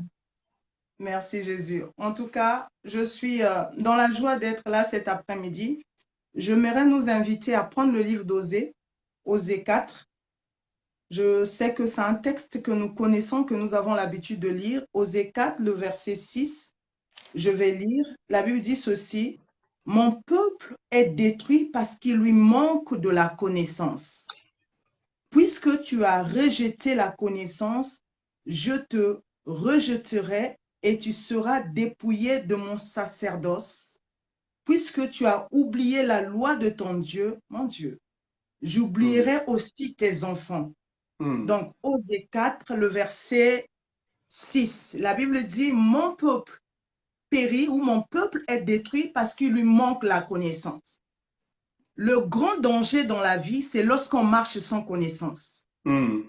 Merci Jésus. En tout cas, je suis dans la joie d'être là cet après-midi. J'aimerais nous inviter à prendre le livre d'Osée, Osée 4. Je sais que c'est un texte que nous connaissons, que nous avons l'habitude de lire. Osée 4, le verset 6. Je vais lire. La Bible dit ceci. Mon peuple est détruit parce qu'il lui manque de la connaissance. Puisque tu as rejeté la connaissance, je te rejetterai et tu seras dépouillé de mon sacerdoce. Puisque tu as oublié la loi de ton Dieu, mon Dieu, Hmm. j'oublierai aussi tes enfants. Hmm. Donc, Osée 4, le verset 6, la Bible dit, mon peuple périt ou mon peuple est détruit parce qu'il lui manque la connaissance. Le grand danger dans la vie, c'est lorsqu'on marche sans connaissance. Hmm.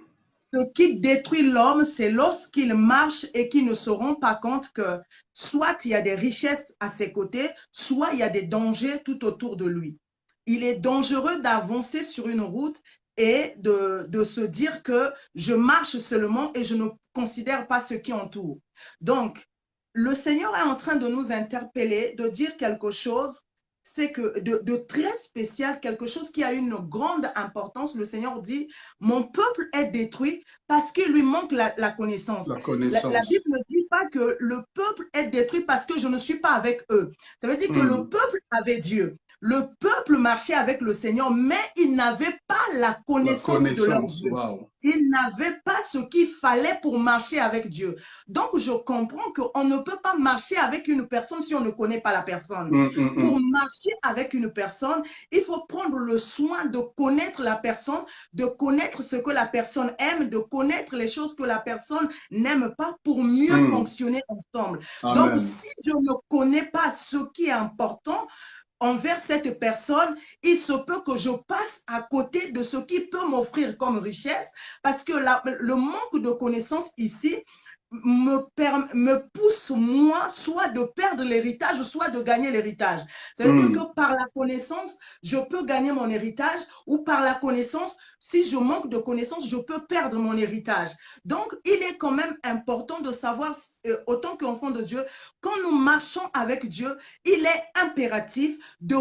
Ce qui détruit l'homme, c'est lorsqu'il marche et qu'il ne se rend pas compte que soit il y a des richesses à ses côtés, soit il y a des dangers tout autour de lui. Il est dangereux d'avancer sur une route et de se dire que je marche seulement et je ne considère pas ce qui entoure. Donc, le Seigneur est en train de nous interpeller, de dire quelque chose, c'est que de très spécial, quelque chose qui a une grande importance. Le Seigneur dit, mon peuple est détruit parce qu'il lui manque la connaissance. La La connaissance. Bible ne dit pas que le peuple est détruit parce que je ne suis pas avec eux. Ça veut dire que le Hmm. peuple avait Dieu. Le peuple marchait avec le Seigneur, mais il n'avait pas la La connaissance de leur connaissance. Dieu. Waouh. Il n'avait pas ce qu'il fallait pour marcher avec Dieu. Donc, je comprends qu'on ne peut pas marcher avec une personne si on ne connaît pas la personne. Hmm, hmm, hmm. Pour marcher avec une personne, il faut prendre le soin de connaître la personne, de connaître ce que la personne aime, de connaître les choses que la personne n'aime pas pour mieux Hmm. fonctionner ensemble. Donc, Amen. si je ne connais pas ce qui est important, envers cette personne, il se peut que je passe à côté de ce qui peut m'offrir comme richesse parce que le manque de connaissances ici me pousse, moi, soit de perdre l'héritage, soit de gagner l'héritage. Ça veut dire Hmm. que par la connaissance, je peux gagner mon héritage ou par la connaissance, si je manque de connaissances, je peux perdre mon héritage. Donc, il est quand même important de savoir, autant qu'enfant de Dieu, quand nous marchons avec Dieu, il est impératif de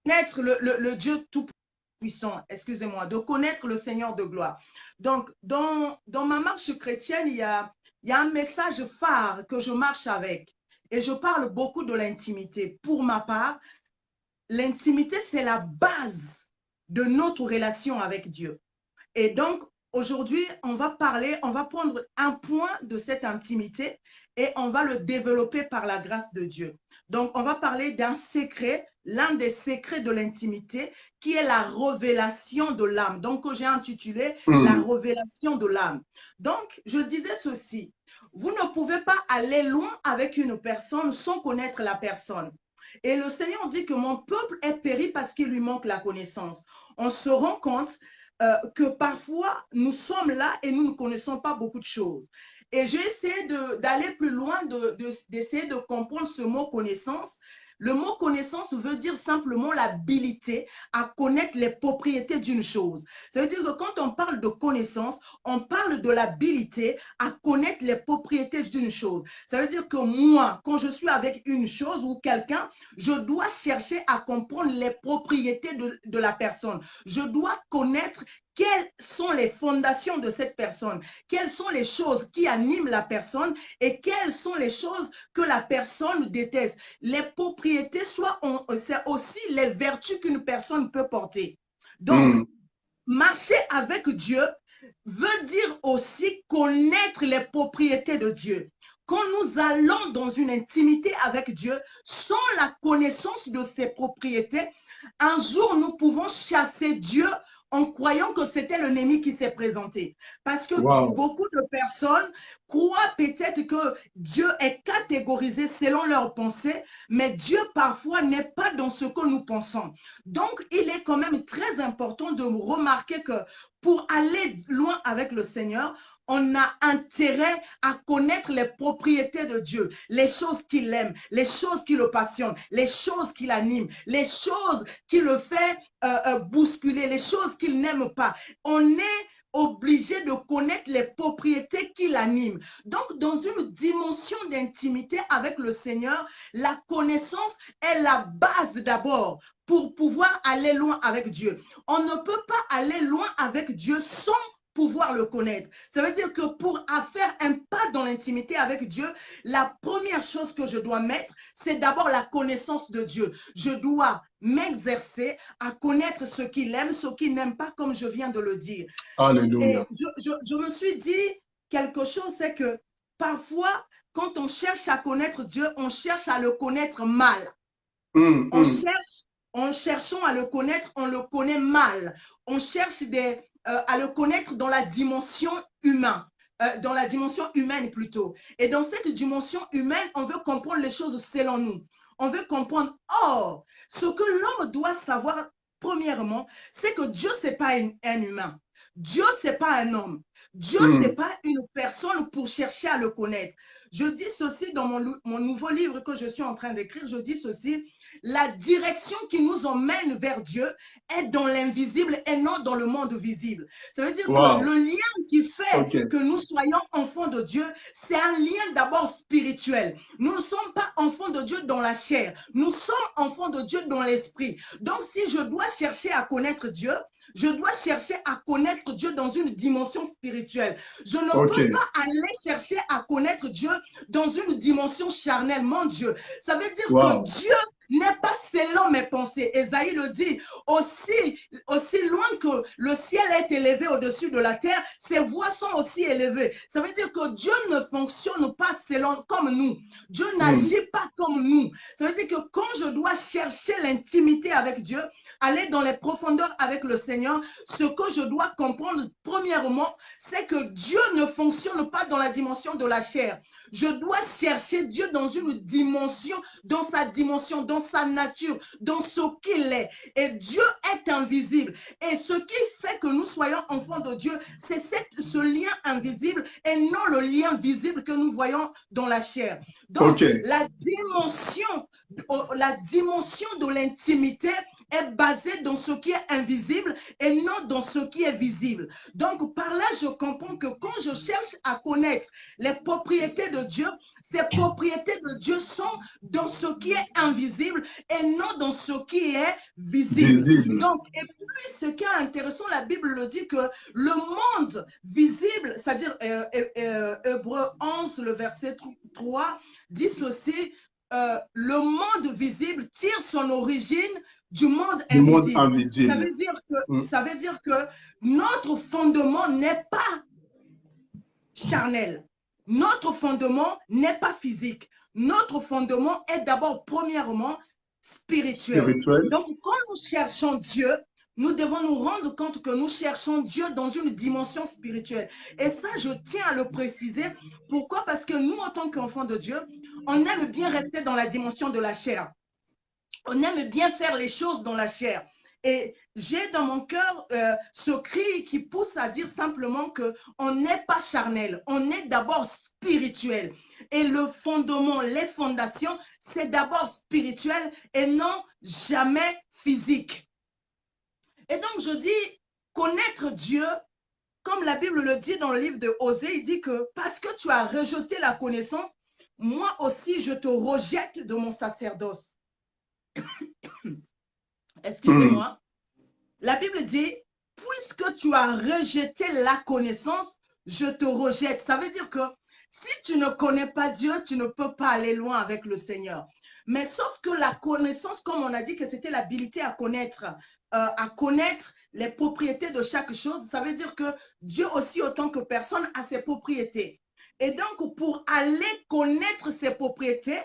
connaître le Dieu tout-puissant, excusez-moi, de connaître le Seigneur de gloire. Donc, dans ma marche chrétienne, il y a un message phare que je marche avec. Et je parle beaucoup de l'intimité. Pour ma part, l'intimité, c'est la base de notre relation avec Dieu. Et donc, aujourd'hui, on va parler, on va prendre un point de cette intimité et on va le développer par la grâce de Dieu. Donc, on va parler d'un secret, l'un des secrets de l'intimité, qui est la révélation de l'âme. Donc, que j'ai intitulé la Hmm. révélation de l'âme. Donc, je disais ceci, vous ne pouvez pas aller loin avec une personne sans connaître la personne. Et le Seigneur dit que mon peuple est péri parce qu'il lui manque la connaissance. On se rend compte que parfois nous sommes là et nous ne connaissons pas beaucoup de choses. Et j'ai essayé d'aller plus loin, d'essayer de comprendre ce mot connaissance. Le mot connaissance veut dire simplement l'habilité à connaître les propriétés d'une chose. Ça veut dire que quand on parle de connaissance, on parle de l'habilité à connaître les propriétés d'une chose. Ça veut dire que moi, quand je suis avec une chose ou quelqu'un, je dois chercher à comprendre les propriétés de la personne. Je dois connaître quelles sont les fondations de cette personne, quelles sont les choses qui animent la personne et quelles sont les choses que la personne déteste. Les propriétés, c'est aussi les vertus qu'une personne peut porter. Donc, marcher avec Dieu veut dire aussi connaître les propriétés de Dieu. Quand nous allons dans une intimité avec Dieu, sans la connaissance de ses propriétés, un jour nous pouvons chasser Dieu en croyant que c'était l'ennemi qui s'est présenté. Parce que beaucoup de personnes croient peut-être que Dieu est catégorisé selon leurs pensées, mais Dieu parfois n'est pas dans ce que nous pensons. Donc, il est quand même très important de remarquer que pour aller loin avec le Seigneur, on a intérêt à connaître les propriétés de Dieu, les choses qu'il aime, les choses qui le passionnent, les choses qui l'animent, les choses qui le fait bousculer, les choses qu'il n'aime pas. On est obligé de connaître les propriétés qui l'animent. Donc, dans une dimension d'intimité avec le Seigneur, la connaissance est la base d'abord pour pouvoir aller loin avec Dieu. On ne peut pas aller loin avec Dieu sans pouvoir le connaître. Ça veut dire que pour faire un pas dans l'intimité avec Dieu, la première chose que je dois mettre, c'est d'abord la connaissance de Dieu. Je dois m'exercer à connaître ce qu'il aime, ce qu'il n'aime pas, comme je viens de le dire. Alléluia. Et je me suis dit quelque chose, c'est que parfois, quand on cherche à connaître Dieu, on cherche à le connaître mal. En cherchant à le connaître, on le connaît mal. On cherche à le connaître dans la dimension humaine. Dans la dimension humaine plutôt. Et dans cette dimension humaine, on veut comprendre les choses selon nous. On veut comprendre, ce que l'homme doit savoir, premièrement, c'est que Dieu, ce n'est pas un humain. Dieu, ce n'est pas un homme. Dieu, ce n'est pas une personne pour chercher à le connaître. Je dis ceci dans mon nouveau livre que je suis en train d'écrire, je dis ceci, la direction qui nous emmène vers Dieu est dans l'invisible et non dans le monde visible. Ça veut dire que le lien qui fait que nous soyons enfants de Dieu, c'est un lien d'abord spirituel. Nous ne sommes pas enfants de Dieu dans la chair, nous sommes enfants de Dieu dans l'esprit. Donc si je dois chercher à connaître Dieu, je dois chercher à connaître Dieu dans une dimension spirituelle. Je ne peux pas aller chercher à connaître Dieu dans une dimension charnelle, mon Dieu. Ça veut dire que Dieu n'est pas selon mes pensées. Esaïe le dit, aussi loin que le ciel est élevé au-dessus de la terre, ses voies sont aussi élevées. Ça veut dire que Dieu ne fonctionne pas comme nous. Dieu n'agit pas comme nous. Ça veut dire que quand je dois chercher l'intimité avec Dieu, aller dans les profondeurs avec le Seigneur, ce que je dois comprendre premièrement, c'est que Dieu ne fonctionne pas dans la dimension de la chair. Je dois chercher Dieu dans une dimension, dans sa dimension, dans sa nature, dans ce qu'il est. Et Dieu est invisible. Et ce qui fait que nous soyons enfants de Dieu, c'est ce lien invisible et non le lien visible que nous voyons dans la chair. Donc, la dimension de l'intimité est basée dans ce qui est invisible et non dans ce qui est visible. Donc, par là, je comprends que quand je cherche à connaître les propriétés de Dieu, ces propriétés de Dieu sont dans ce qui est invisible et non dans ce qui est visible. Donc, et puis, ce qui est intéressant, la Bible le dit que le monde visible, c'est-à-dire Hébreux 11, le verset 3, dit ceci, le monde visible tire son origine du monde invisible. Ça veut dire que notre fondement n'est pas charnel. Notre fondement n'est pas physique. Notre fondement est d'abord, premièrement, spirituel. Donc, quand nous cherchons Dieu, nous devons nous rendre compte que nous cherchons Dieu dans une dimension spirituelle. Et ça, je tiens à le préciser. Pourquoi? Parce que nous, en tant qu'enfants de Dieu, on aime bien rester dans la dimension de la chair. On aime bien faire les choses dans la chair. Et j'ai dans mon cœur ce cri qui pousse à dire simplement qu'on n'est pas charnel, on est d'abord spirituel. Et le fondement, les fondations, c'est d'abord spirituel et non jamais physique. Et donc je dis, connaître Dieu, comme la Bible le dit dans le livre de Osée, il dit que parce que tu as rejeté la connaissance, moi aussi je te rejette de mon sacerdoce. Excusez-moi. La Bible dit, puisque tu as rejeté la connaissance, je te rejette. Ça veut dire que si tu ne connais pas Dieu, tu ne peux pas aller loin avec le Seigneur. Mais sauf que la connaissance, comme on a dit que c'était l'habilité à connaître les propriétés de chaque chose, ça veut dire que Dieu aussi, autant que personne, a ses propriétés. Et donc, pour aller connaître ses propriétés,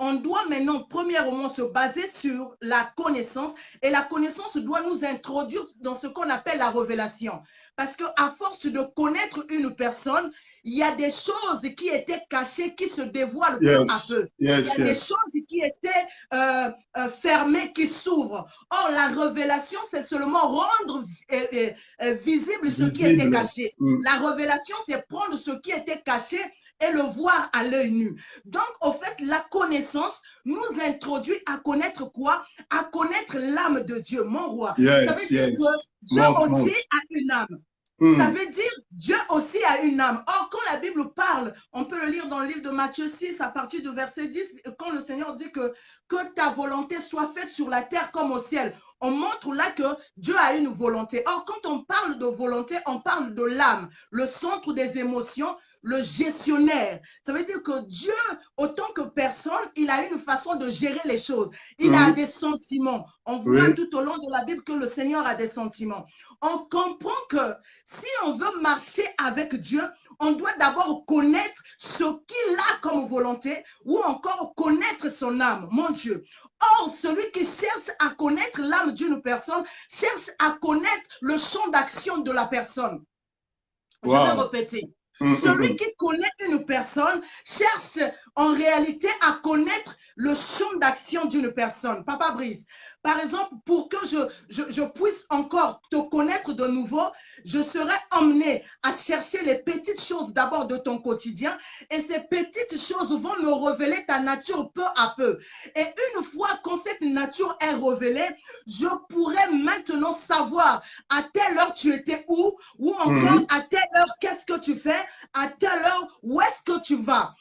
on doit maintenant, premièrement, se baser sur la connaissance. Et la connaissance doit nous introduire dans ce qu'on appelle la révélation. Parce qu'à force de connaître une personne, il y a des choses qui étaient cachées, qui se dévoilent peu à peu. Il y a des choses qui étaient fermées, qui s'ouvrent. Or, la révélation, c'est seulement rendre visible ce qui était caché. La révélation, c'est prendre ce qui était caché et le voir à l'œil nu. Donc, au fait, la connaissance nous introduit à connaître quoi? À connaître l'âme de Dieu, mon roi. Ça veut dire que Dieu aussi a une âme. Ça veut dire Dieu aussi a une âme. Or, quand la Bible parle, on peut le lire dans le livre de Matthieu 6, à partir du verset 10, quand le Seigneur dit que ta volonté soit faite sur la terre comme au ciel. On montre là que Dieu a une volonté. Or, quand on parle de volonté, on parle de l'âme, le centre des émotions, le gestionnaire. Ça veut dire que Dieu, autant que personne, il a une façon de gérer les choses. Il a des sentiments. On voit tout au long de la Bible que le Seigneur a des sentiments. On comprend que si on veut marcher avec Dieu, on doit d'abord connaître ce qu'il a comme volonté ou encore connaître son âme, mon Dieu. Or, celui qui cherche à connaître l'âme d'une personne cherche à connaître le champ d'action de la personne. Je vais répéter. Celui qui connaît une personne cherche en réalité à connaître le champ d'action d'une personne. Papa Brice, par exemple, pour que je puisse encore te connaître de nouveau, je serai emmené à chercher les petites choses d'abord de ton quotidien et ces petites choses vont me révéler ta nature peu à peu. Et une fois que cette nature est révélée, je pourrai maintenant savoir à telle heure tu étais où ou encore à telle heure qu'est-ce que tu fais, à telle heure où est-ce que tu vas.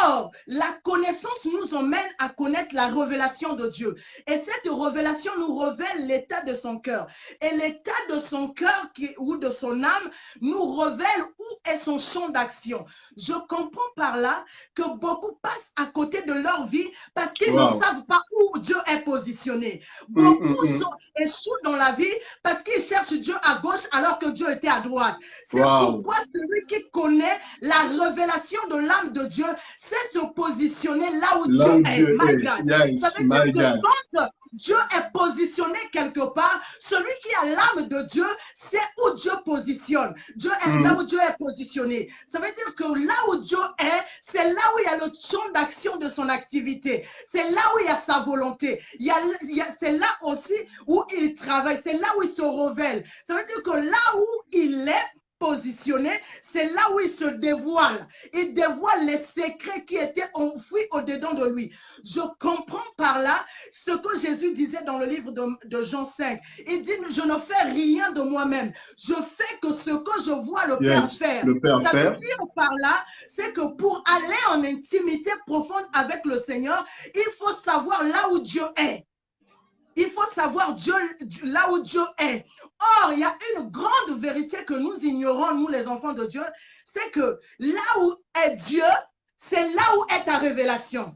Or, la connaissance nous emmène à connaître la révélation de Dieu. Et cette révélation nous révèle l'état de son cœur. Et l'état de son cœur ou de son âme nous révèle où est son champ d'action. Je comprends par là que beaucoup passent à côté de leur vie parce qu'ils ne savent pas où Dieu est positionné. Beaucoup échouent dans la vie parce qu'ils cherchent Dieu à gauche alors que Dieu était à droite. C'est pourquoi celui qui connaît la révélation de l'âme de Dieu sait se positionner là où Dieu est. Ça veut dire que quand Dieu est positionné quelque part, celui qui a l'âme de Dieu sait où Dieu positionne. Dieu est là où Dieu est positionné. Ça veut dire que là où Dieu est, c'est là où il y a le champ d'action de son activité. C'est là où il y a sa volonté. C'est là aussi où il travaille. C'est là où il se révèle. Ça veut dire que là où il est positionné, c'est là où il se dévoile. Il dévoile les secrets qui étaient enfouis au-dedans de lui. Je comprends par là ce que Jésus disait dans le livre de Jean 5. Il dit, je ne fais rien de moi-même. Je fais que ce que je vois le Père faire. Ça veut dire par là, c'est que pour aller en intimité profonde avec le Seigneur, il faut savoir là où Dieu est. Il faut savoir Dieu, là où Dieu est. Or, il y a une grande vérité que nous ignorons, nous les enfants de Dieu, c'est que là où est Dieu, c'est là où est ta révélation.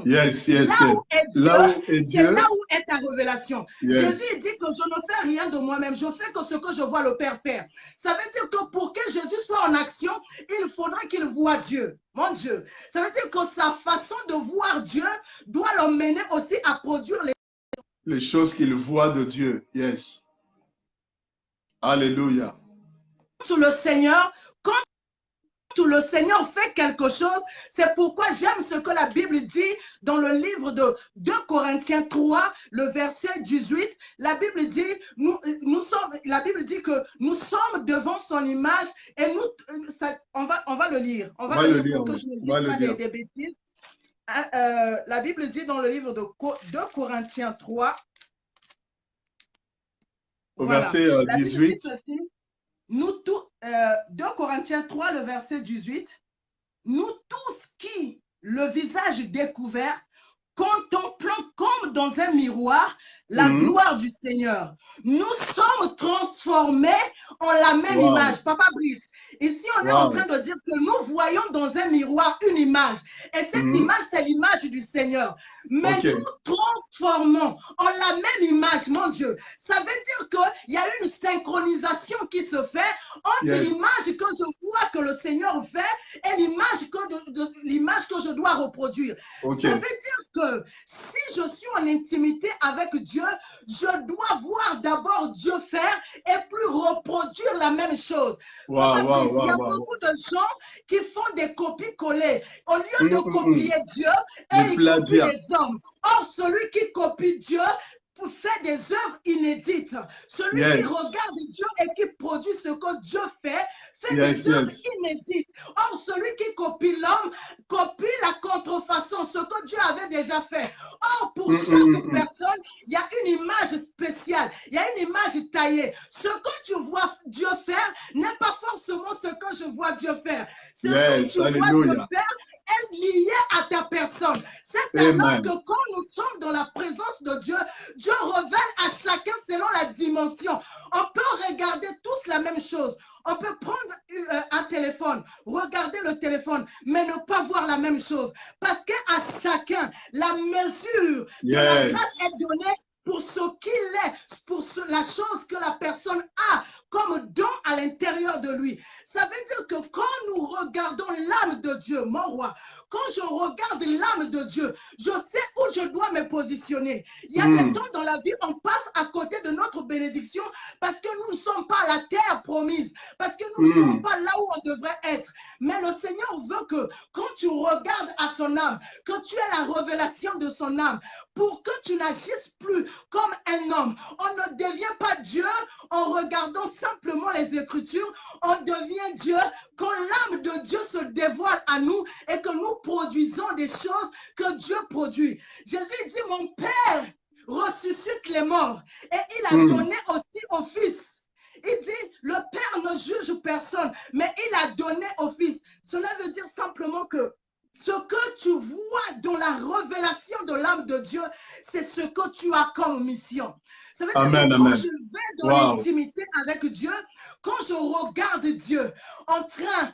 Là où est Dieu, c'est là où est ta révélation. Jésus dit que je ne fais rien de moi-même, je fais que ce que je vois le Père faire. Ça veut dire que pour que Jésus soit en action, il faudra qu'il voie Dieu. Mon Dieu. Ça veut dire que sa façon de voir Dieu doit l'emmener aussi à produire les choses qu'il voit de Dieu. Alléluia. Sur le Seigneur, quand le Seigneur fait quelque chose, c'est pourquoi j'aime ce que la Bible dit dans le livre de 2 Corinthiens 3, le verset 18. La Bible dit, la Bible dit que nous sommes devant son image et nous, on va le lire. On va le lire pour que je ne dise pas des bêtises. La Bible dit dans le livre de 2 Corinthiens 3, au verset 18. Nous tous, 2 Corinthiens 3, le verset 18, nous tous qui, le visage découvert, contemplons comme dans un miroir la gloire du Seigneur. Nous sommes transformés en la même image. Papa Brice, ici on est en train de dire que nous voyons dans un miroir une image. Et cette image, c'est l'image du Seigneur. Mais nous transformons en la même image, mon Dieu. Ça veut dire qu'il y a une synchronisation qui se fait entre l'image que je vois que le Seigneur fait et l'image que je dois reproduire. Ça veut dire que si je suis en intimité avec Dieu, je dois voir d'abord Dieu faire et plus reproduire la même chose. Il y a beaucoup de gens qui font des copies-collées. Au lieu de copier Dieu, ils copient les hommes. Or, celui qui copie Dieu fait des œuvres inédites. Celui qui regarde Dieu et qui produit ce que Dieu fait des œuvres inédites. Or, celui qui copie l'homme, copie la contrefaçon, ce que Dieu avait déjà fait. Or, pour chaque personne, il y a une image spéciale, il y a une image taillée. Ce que tu vois Dieu faire n'est pas forcément ce que je vois Dieu faire. Ce que tu vois Dieu faire est lié à ta personne. C'est alors que quand nous sommes dans la présence de Dieu, Dieu révèle à chacun selon la dimension. On peut regarder tous la même chose. On peut prendre un téléphone, regarder le téléphone, mais ne pas voir la même chose. Parce qu'à chacun, la mesure de la grâce est donnée pour ce qu'il est, pour la chose que la personne a comme don à l'intérieur de lui. Ça veut dire que quand nous regardons l'âme de Dieu, mon roi, quand je regarde l'âme de Dieu, je sais où je dois me positionner. Il y a des temps dans la vie, on passe à côté de notre bénédiction parce que nous ne sommes pas à la terre promise, parce que nous ne sommes pas là où on devrait être. Mais le Seigneur veut que quand tu regardes à son âme, que tu aies la révélation de son âme, pour que tu n'agisses plus comme un homme. On ne devient pas Dieu en regardant simplement les Écritures, on devient Dieu quand l'âme de Dieu se dévoile à nous et que nous produisons des choses que Dieu produit. Jésus dit, mon Père ressuscite les morts et il a donné aussi au Fils. Il dit, le Père ne juge personne, mais il a donné au Fils. Cela veut dire simplement que ce que tu vois dans la révélation de l'âme de Dieu, c'est ce que tu as comme mission. Ça veut dire que quand je vais dans l'intimité avec Dieu, quand je regarde Dieu en train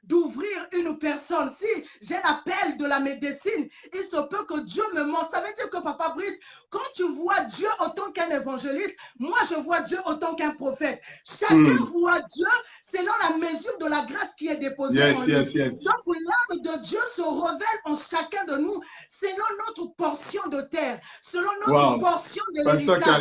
d'ouvrir une personne, si j'ai l'appel de la médecine, il se peut que Dieu me montre. Ça veut dire que Papa Brice, quand tu vois Dieu en tant qu'un évangéliste, moi je vois Dieu en tant qu'un prophète. Chacun voit Dieu selon la mesure de la grâce qui est déposée en lui. Donc l'âme de Dieu se révèle en chacun de nous selon notre portion de terre, selon notre portion de l'héritage.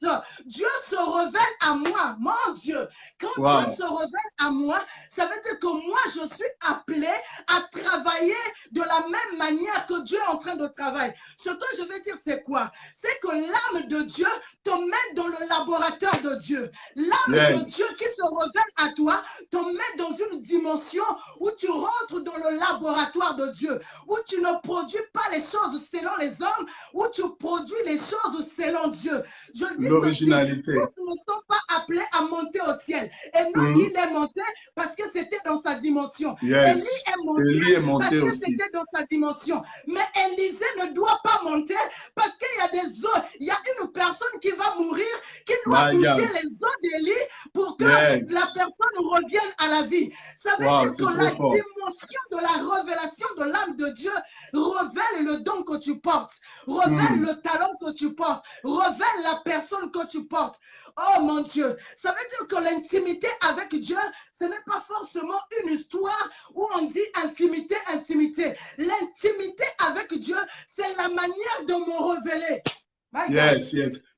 Quand Dieu se révèle à moi, mon Dieu, quand Dieu se révèle à moi, ça veut dire que moi je suis appelé à travailler de la même manière que Dieu est en train de travailler. Ce que je veux dire, c'est quoi? C'est que l'âme de Dieu te met dans le laboratoire de Dieu. L'âme de Dieu qui se révèle à toi te met dans une dimension où tu rentres dans le laboratoire de Dieu, où tu ne produis pas les choses selon les hommes, où tu produis les choses selon Dieu. Je dis l'originalité. Nous ne sommes pas appelés à monter au ciel. Et non, il est monté parce que c'était dans sa dimension. Élie est monté parce que c'était dans sa dimension. Mais Élisée ne doit pas monter parce qu'il y a des eaux. Il y a une personne qui va mourir, qui doit toucher les eaux d'Élie pour que la personne revienne à la vie. Ça veut dire que la dimension de la révélation de l'âme de Dieu révèle le don que tu portes, révèle le talent que tu portes, révèle la personne que tu portes. Oh mon Dieu, ça veut dire que l'intimité avec Dieu, ce n'est pas forcément une histoire où on dit intimité, intimité. L'intimité avec Dieu, c'est la manière de me révéler.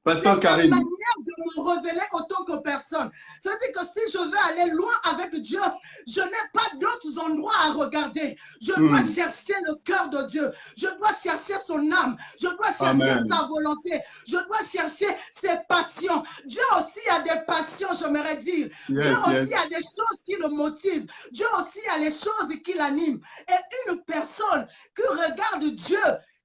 Pasteur Karine. La manière de me révéler en tant que personne. Ça veut dire que si je veux aller loin avec Dieu, je n'ai pas d'autres endroits à regarder. Je dois chercher le cœur de Dieu. Je dois chercher son âme. Je dois chercher sa volonté. Je dois chercher ses passions. Dieu aussi a des passions, j'aimerais dire. Dieu aussi a des choses qui le motivent. Dieu aussi a les choses qui l'animent. Et une personne qui regarde Dieu,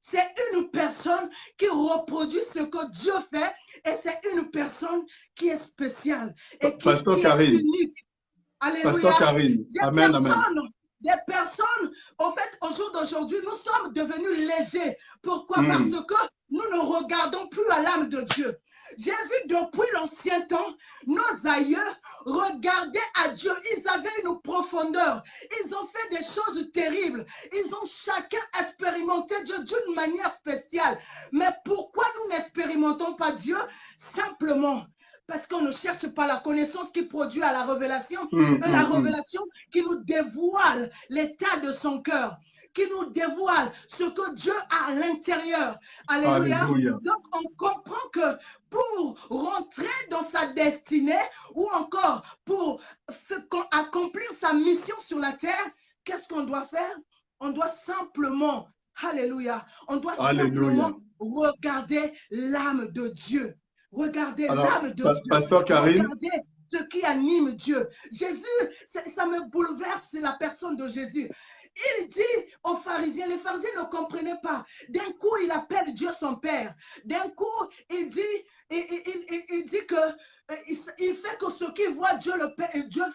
c'est une personne qui reproduit ce que Dieu fait et c'est une personne qui est spéciale et qui est unique. Alléluia. Pasteur Karine. Amen, amen. Des personnes, en fait, au jour d'aujourd'hui, nous sommes devenus légers. Pourquoi? Parce que nous ne regardons plus à l'âme de Dieu. J'ai vu depuis l'ancien temps, nos aïeux regardaient à Dieu. Ils avaient une profondeur. Ils ont fait des choses terribles. Ils ont chacun expérimenté Dieu d'une manière spéciale. Mais pourquoi nous n'expérimentons pas Dieu? Simplement parce qu'on ne cherche pas la connaissance qui produit à la révélation, la révélation qui nous dévoile l'état de son cœur, qui nous dévoile ce que Dieu a à l'intérieur. Alléluia. Donc, on comprend que pour rentrer dans sa destinée ou encore pour accomplir sa mission sur la terre, qu'est-ce qu'on doit faire? On doit simplement, alléluia, on doit simplement regarder l'âme de Dieu. Regardez l'âme de Dieu. Pasteur Karine. Regardez ce qui anime Dieu. Jésus, ça me bouleverse la personne de Jésus. Il dit aux pharisiens, les pharisiens ne comprenaient pas. D'un coup, il appelle Dieu son Père. D'un coup, il dit que il fait que ce qu'il voit Dieu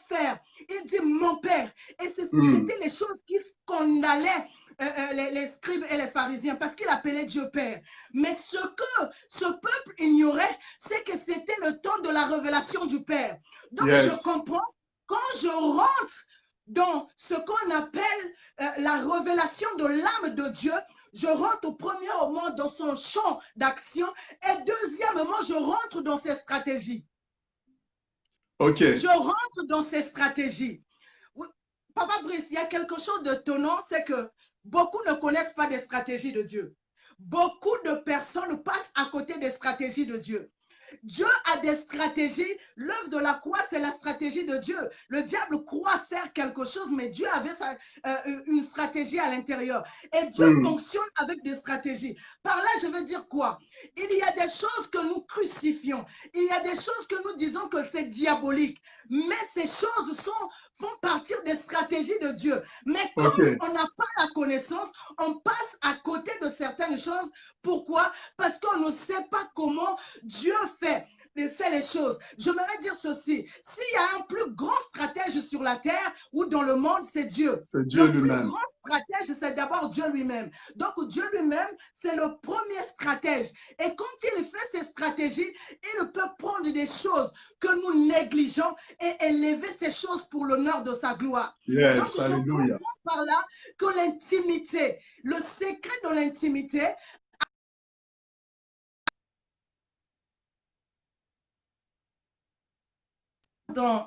faire. Il dit mon Père. Et c'était les choses qui scandalaient les scribes et les pharisiens parce qu'il appelait Dieu Père. Mais ce que ce peuple ignorait, c'est que c'était le temps de la révélation du Père. Donc je comprends, quand je rentre dans ce qu'on appelle la révélation de l'âme de Dieu, je rentre premièrement dans son champ d'action et deuxièmement, je rentre dans ses stratégies. Ok. Je rentre dans ses stratégies. Papa Brice, il y a quelque chose de tonnant, c'est que beaucoup ne connaissent pas des stratégies de Dieu. Beaucoup de personnes passent à côté des stratégies de Dieu. Dieu a des stratégies. L'œuvre de la croix, c'est la stratégie de Dieu. Le diable croit faire quelque chose, mais Dieu avait une stratégie à l'intérieur. Et Dieu fonctionne avec des stratégies. Par là, je veux dire quoi? Il y a des choses que nous crucifions. Il y a des choses que nous disons que c'est diabolique. Mais ces choses font partir des stratégies de Dieu. Mais quand on n'a pas la connaissance, on passe à côté de certaines choses. Pourquoi? Parce qu'on ne sait pas comment Dieu fait les choses. J'aimerais dire ceci. S'il y a un plus grand stratège sur la terre ou dans le monde, c'est Dieu. C'est Dieu lui-même. Le plus grand stratège, c'est d'abord Dieu lui-même. Donc, Dieu lui-même, c'est le premier stratège. Et quand il fait ses stratégies, il peut prendre des choses que nous négligeons et élever ces choses pour l'honneur de sa gloire. Yes, donc, je comprends par là que l'intimité, le secret de l'intimité, donc,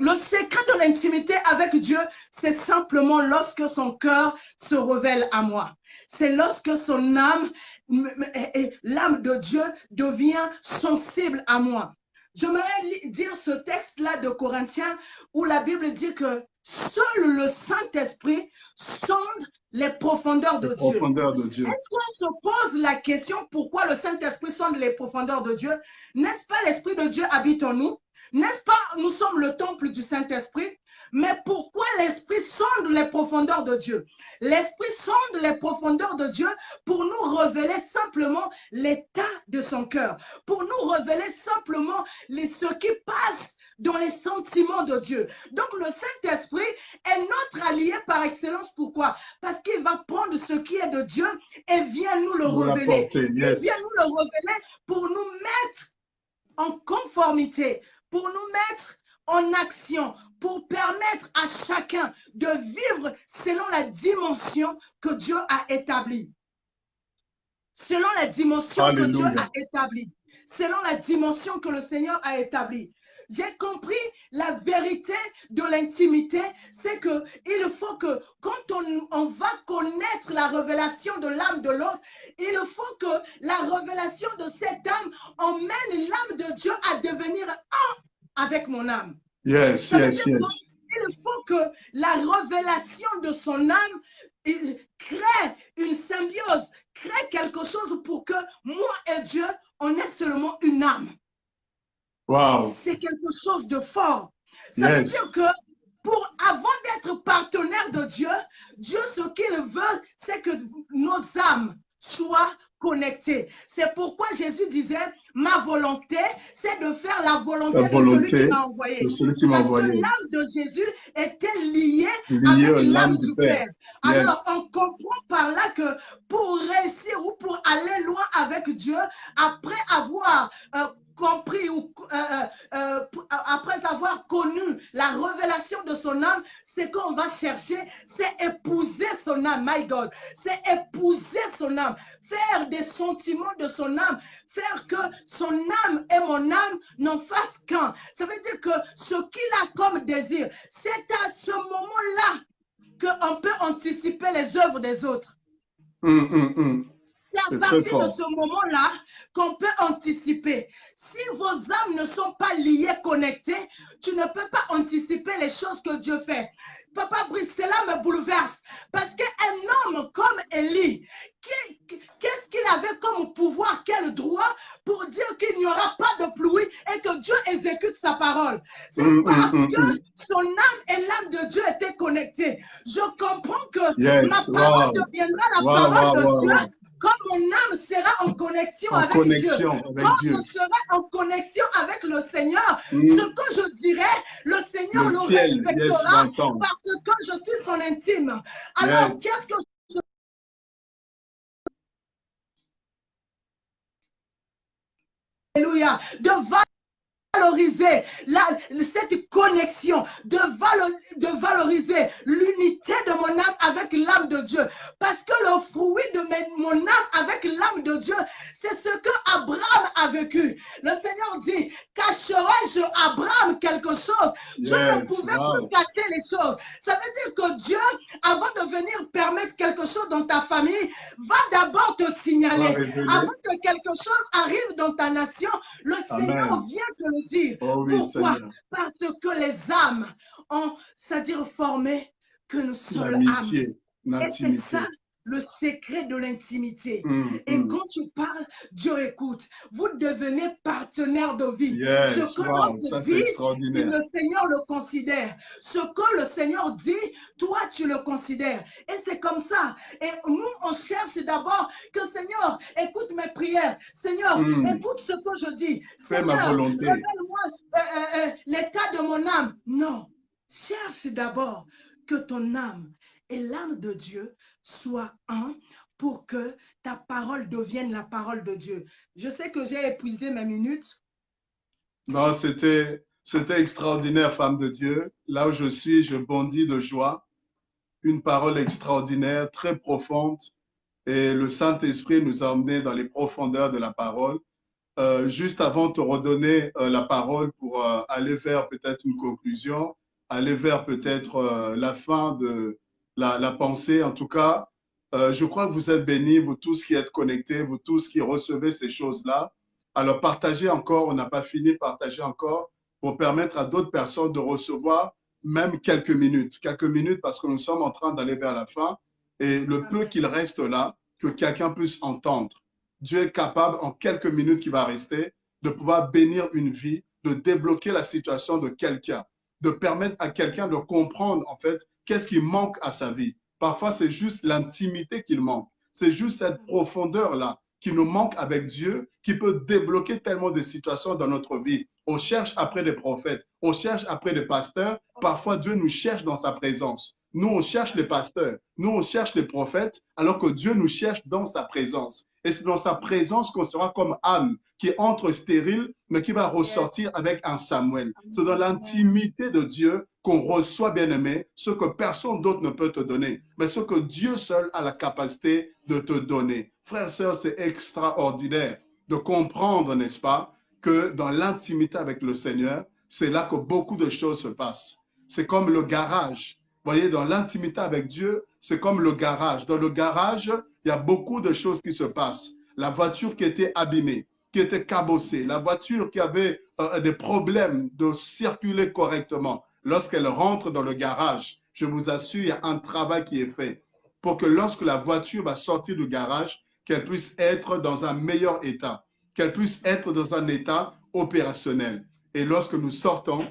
le secret de l'intimité avec Dieu, c'est simplement lorsque son cœur se révèle à moi. C'est lorsque son âme, l'âme de Dieu devient sensible à moi. J'aimerais dire ce texte-là de Corinthiens où la Bible dit que seul le Saint-Esprit sonde les profondeurs de Dieu. Est-ce qu'on se pose la question pourquoi le Saint-Esprit sonde les profondeurs de Dieu? N'est-ce pas l'Esprit de Dieu habite en nous? N'est-ce pas, nous sommes le temple du Saint-Esprit? Mais pourquoi l'Esprit sonde les profondeurs de Dieu? L'Esprit sonde les profondeurs de Dieu pour nous révéler simplement l'état de son cœur, pour nous révéler simplement ce qui passe dans les sentiments de Dieu. Donc le Saint-Esprit est notre allié par excellence. Pourquoi? Parce qu'il va prendre ce qui est de Dieu et vient nous le révéler. Il vient nous le révéler pour nous mettre en conformité, pour nous mettre en action, pour permettre à chacun de vivre selon la dimension que Dieu a établie. Selon la dimension que Dieu a établie. Selon la dimension que le Seigneur a établie. J'ai compris la vérité de l'intimité, c'est qu'il faut que quand on va connaître la révélation de l'âme de l'autre, il faut que la révélation de cette âme emmène l'âme de Dieu à devenir un avec mon âme. Yes, Ça veut yes, dire yes. qu'il faut que la révélation de son âme crée une symbiose, crée quelque chose pour que moi et Dieu, on ait seulement une âme. Wow. C'est quelque chose de fort. Ça veut dire que avant d'être partenaire de Dieu, Dieu, ce qu'il veut, c'est que nos âmes soient connectées. C'est pourquoi Jésus disait, ma volonté, c'est de faire la volonté de celui qui m'a envoyé. Parce que l'âme de Jésus était liée avec l'âme du Père. Alors, on comprend par là que pour réussir ou pour aller loin avec Dieu, après avoir compris ou après avoir connu la révélation de son âme, c'est qu'on va chercher, c'est épouser son âme, my God, c'est épouser son âme, faire des sentiments de son âme, faire que son âme et mon âme n'en fassent qu'un. Ça veut dire que ce qu'il a comme désir, c'est à ce moment-là qu'on peut anticiper les œuvres des autres. C'est à partir de ce moment-là qu'on peut anticiper. Si vos âmes ne sont pas liées, connectées, tu ne peux pas anticiper les choses que Dieu fait. Papa Brice, cela me bouleverse. Parce qu'un homme comme Élie, qu'est-ce qu'il avait comme pouvoir, quel droit pour dire qu'il n'y aura pas de pluie et que Dieu exécute sa parole? C'est parce que son âme et l'âme de Dieu étaient connectées. Je comprends que ma parole deviendra la parole de Dieu. Comme mon âme sera en connexion avec Dieu, comme je serai en connexion avec le Seigneur, ce que je dirai, le Seigneur le respectera parce que je suis son intime. Alors, qu'est-ce que je... Alléluia, de valoriser cette connexion, de valoriser l'unité de mon âme avec l'âme de Dieu. Parce que le fruit de mon âme avec l'âme de Dieu, c'est ce que Abraham a vécu. Le Seigneur dit, cacherai-je à Abraham quelque chose? Dieu ne pouvait plus cacher les choses. Ça veut dire que Dieu, avant de venir permettre quelque chose dans ta famille, va d'abord te signaler. Avant que quelque chose arrive dans ta nation, le Seigneur vient te le dire. Pourquoi? Seigneur. Parce que les âmes ont, c'est-à-dire formé qu'une seule âme. Et c'est ça le secret de l'intimité. Et quand tu parles, Dieu écoute. Vous devenez partenaire de vie. Ce que l'autre dit, le Seigneur le considère. Ce que le Seigneur dit, toi, tu le considères. Et c'est comme ça. Et nous, on cherche d'abord que Seigneur, écoute mes prières. Seigneur, écoute ce que je dis. Fais ma volonté. Révèle-moi l'état de mon âme. Non. Cherche d'abord que ton âme et l'âme de Dieu soient un pour que ta parole devienne la parole de Dieu. Je sais que j'ai épuisé mes minutes. Non, c'était extraordinaire, femme de Dieu. Là où je suis, je bondis de joie. Une parole extraordinaire, très profonde. Et le Saint-Esprit nous a emmenés dans les profondeurs de la parole. Juste avant de te redonner la parole pour aller vers peut-être une conclusion, aller vers peut-être la fin de la pensée. En tout cas, je crois que vous êtes bénis, vous tous qui êtes connectés, vous tous qui recevez ces choses-là. Alors, partagez encore, on n'a pas fini, partagez encore pour permettre à d'autres personnes de recevoir même quelques minutes parce que nous sommes en train d'aller vers la fin. Et le peu qu'il reste là, que quelqu'un puisse entendre. Dieu est capable, en quelques minutes qui va rester, de pouvoir bénir une vie, de débloquer la situation de quelqu'un, de permettre à quelqu'un de comprendre, en fait, qu'est-ce qui manque à sa vie. Parfois, c'est juste l'intimité qu'il manque. C'est juste cette profondeur-là qui nous manque avec Dieu, qui peut débloquer tellement de situations dans notre vie. On cherche après des prophètes, on cherche après des pasteurs. Parfois, Dieu nous cherche dans sa présence. Nous, on cherche les pasteurs, nous, on cherche les prophètes, alors que Dieu nous cherche dans sa présence. Et c'est dans sa présence qu'on sera comme Anne, qui entre stérile, mais qui va ressortir avec un Samuel. C'est dans l'intimité de Dieu qu'on reçoit, bien-aimé, ce que personne d'autre ne peut te donner, mais ce que Dieu seul a la capacité de te donner. Frères et sœurs, c'est extraordinaire de comprendre, n'est-ce pas, que dans l'intimité avec le Seigneur, c'est là que beaucoup de choses se passent. C'est comme le garage. Vous voyez, dans l'intimité avec Dieu, c'est comme le garage. Dans le garage, il y a beaucoup de choses qui se passent. La voiture qui était abîmée, qui était cabossée, la voiture qui avait des problèmes de circuler correctement, lorsqu'elle rentre dans le garage, je vous assure, il y a un travail qui est fait pour que lorsque la voiture va sortir du garage, qu'elle puisse être dans un meilleur état, qu'elle puisse être dans un état opérationnel. Et lorsque nous sortons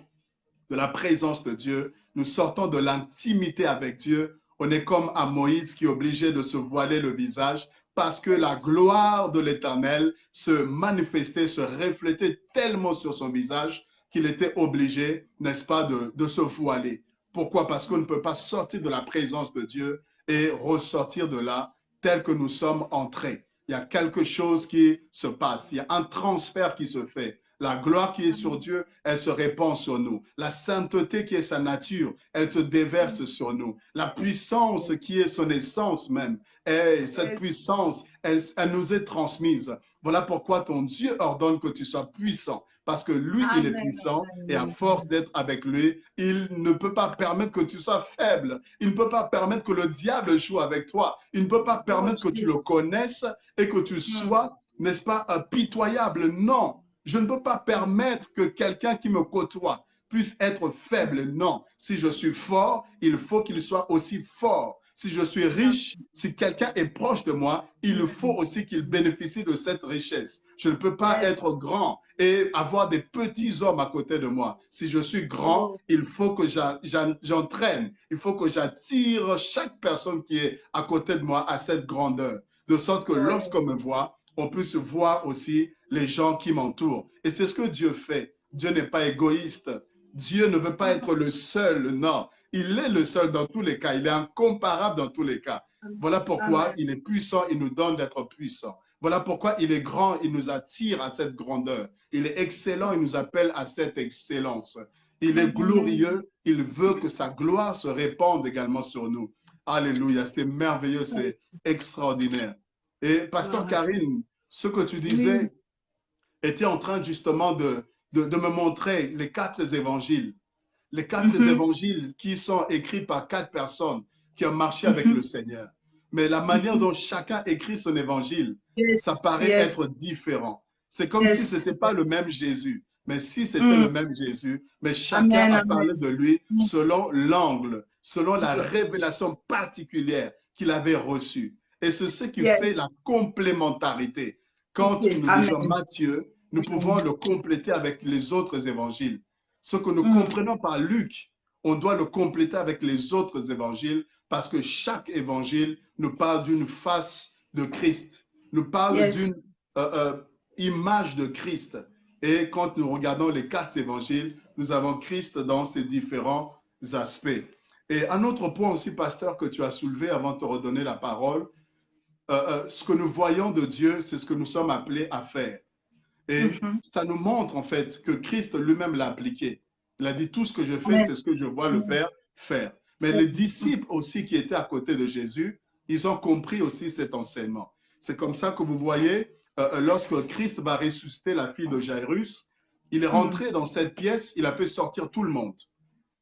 de la présence de Dieu, nous sortons de l'intimité avec Dieu, on est comme à Moïse qui est obligé de se voiler le visage parce que la gloire de l'Éternel se manifestait, se reflétait tellement sur son visage qu'il était obligé, n'est-ce pas, de se voiler. Pourquoi? Parce qu'on ne peut pas sortir de la présence de Dieu et ressortir de là tel que nous sommes entrés. Il y a quelque chose qui se passe, il y a un transfert qui se fait. La gloire qui est sur Dieu, elle se répand sur nous. La sainteté qui est sa nature, elle se déverse sur nous. La puissance qui est son essence même, et cette puissance, elle nous est transmise. Voilà pourquoi ton Dieu ordonne que tu sois puissant. Parce que lui, il est puissant et à force d'être avec lui, il ne peut pas permettre que tu sois faible. Il ne peut pas permettre que le diable joue avec toi. Il ne peut pas permettre que tu le connaisses et que tu sois, n'est-ce pas, pitoyable. Non. Je ne peux pas permettre que quelqu'un qui me côtoie puisse être faible. Non. Si je suis fort, il faut qu'il soit aussi fort. Si je suis riche, si quelqu'un est proche de moi, il faut aussi qu'il bénéficie de cette richesse. Je ne peux pas être grand et avoir des petits hommes à côté de moi. Si je suis grand, il faut que j'entraîne, il faut que j'attire chaque personne qui est à côté de moi à cette grandeur. De sorte que lorsqu'on me voit, on puisse voir aussi les gens qui m'entourent. Et c'est ce que Dieu fait. Dieu n'est pas égoïste. Dieu ne veut pas être le seul, non. Il est le seul dans tous les cas. Il est incomparable dans tous les cas. Voilà pourquoi il est puissant, il nous donne d'être puissant. Voilà pourquoi il est grand, il nous attire à cette grandeur. Il est excellent, il nous appelle à cette excellence. Il est glorieux, il veut que sa gloire se répande également sur nous. Alléluia, c'est merveilleux, c'est extraordinaire. Et Pasteur Karine, ce que tu disais était en train justement de me montrer les 4 évangiles. Les 4 évangiles qui sont écrits par 4 personnes qui ont marché avec le Seigneur. Mais la manière dont chacun écrit son évangile, ça paraît être différent. C'est comme si ce n'était pas le même Jésus. Mais si c'était le même Jésus, mais chacun a parlé de lui selon l'angle, selon la révélation particulière qu'il avait reçue. Et c'est ce qui fait la complémentarité. Quand nous lisons Matthieu, nous pouvons le compléter avec les autres évangiles. Ce que nous comprenons par Luc, on doit le compléter avec les autres évangiles parce que chaque évangile nous parle d'une face de Christ, nous parle d'une image de Christ. Et quand nous regardons les 4 évangiles, nous avons Christ dans ses différents aspects. Et un autre point aussi, pasteur, que tu as soulevé avant de te redonner la parole, ce que nous voyons de Dieu, c'est ce que nous sommes appelés à faire. Et ça nous montre en fait que Christ lui-même l'a appliqué. Il a dit tout ce que je fais, c'est ce que je vois le Père faire. Mais les disciples aussi qui étaient à côté de Jésus, ils ont compris aussi cet enseignement. C'est comme ça que vous voyez, lorsque Christ va ressusciter la fille de Jairus, il est rentré dans cette pièce, il a fait sortir tout le monde.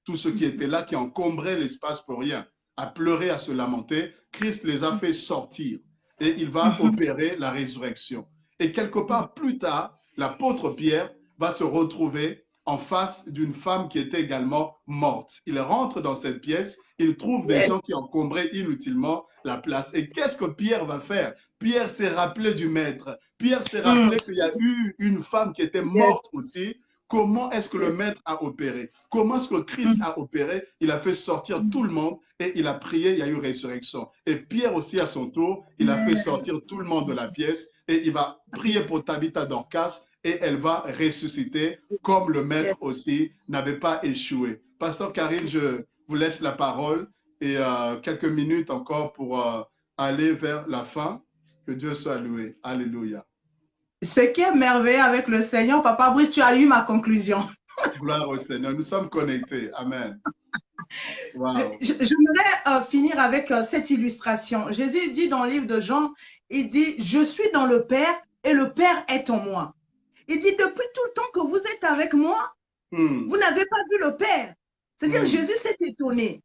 Tous ceux qui étaient là, qui encombraient l'espace pour rien, à pleurer, à se lamenter. Christ les a fait sortir et il va opérer la résurrection. Et quelque part plus tard, l'apôtre Pierre va se retrouver en face d'une femme qui était également morte. Il rentre dans cette pièce, il trouve des gens qui encombraient inutilement la place. Et qu'est-ce que Pierre va faire? Pierre s'est rappelé du Maître. Pierre s'est rappelé qu'il y a eu une femme qui était morte aussi. Comment est-ce que le Maître a opéré? Comment est-ce que Christ a opéré? Il a fait sortir tout le monde et il a prié, il y a eu résurrection. Et Pierre aussi, à son tour, il a fait sortir tout le monde de la pièce et il va prier pour Tabitha Dorcas et elle va ressusciter comme le Maître aussi n'avait pas échoué. Pasteur Karine, je vous laisse la parole et quelques minutes encore pour aller vers la fin. Que Dieu soit loué. Alléluia. Ce qui est merveilleux avec le Seigneur, Papa Brice, tu as eu ma conclusion. Gloire au Seigneur. Nous sommes connectés. Amen. Wow. J'aimerais finir avec cette illustration. Jésus dit dans le livre de Jean, il dit, je suis dans le Père et le Père est en moi. Il dit, depuis tout le temps que vous êtes avec moi, vous n'avez pas vu le Père. C'est-à-dire, Jésus s'est étonné.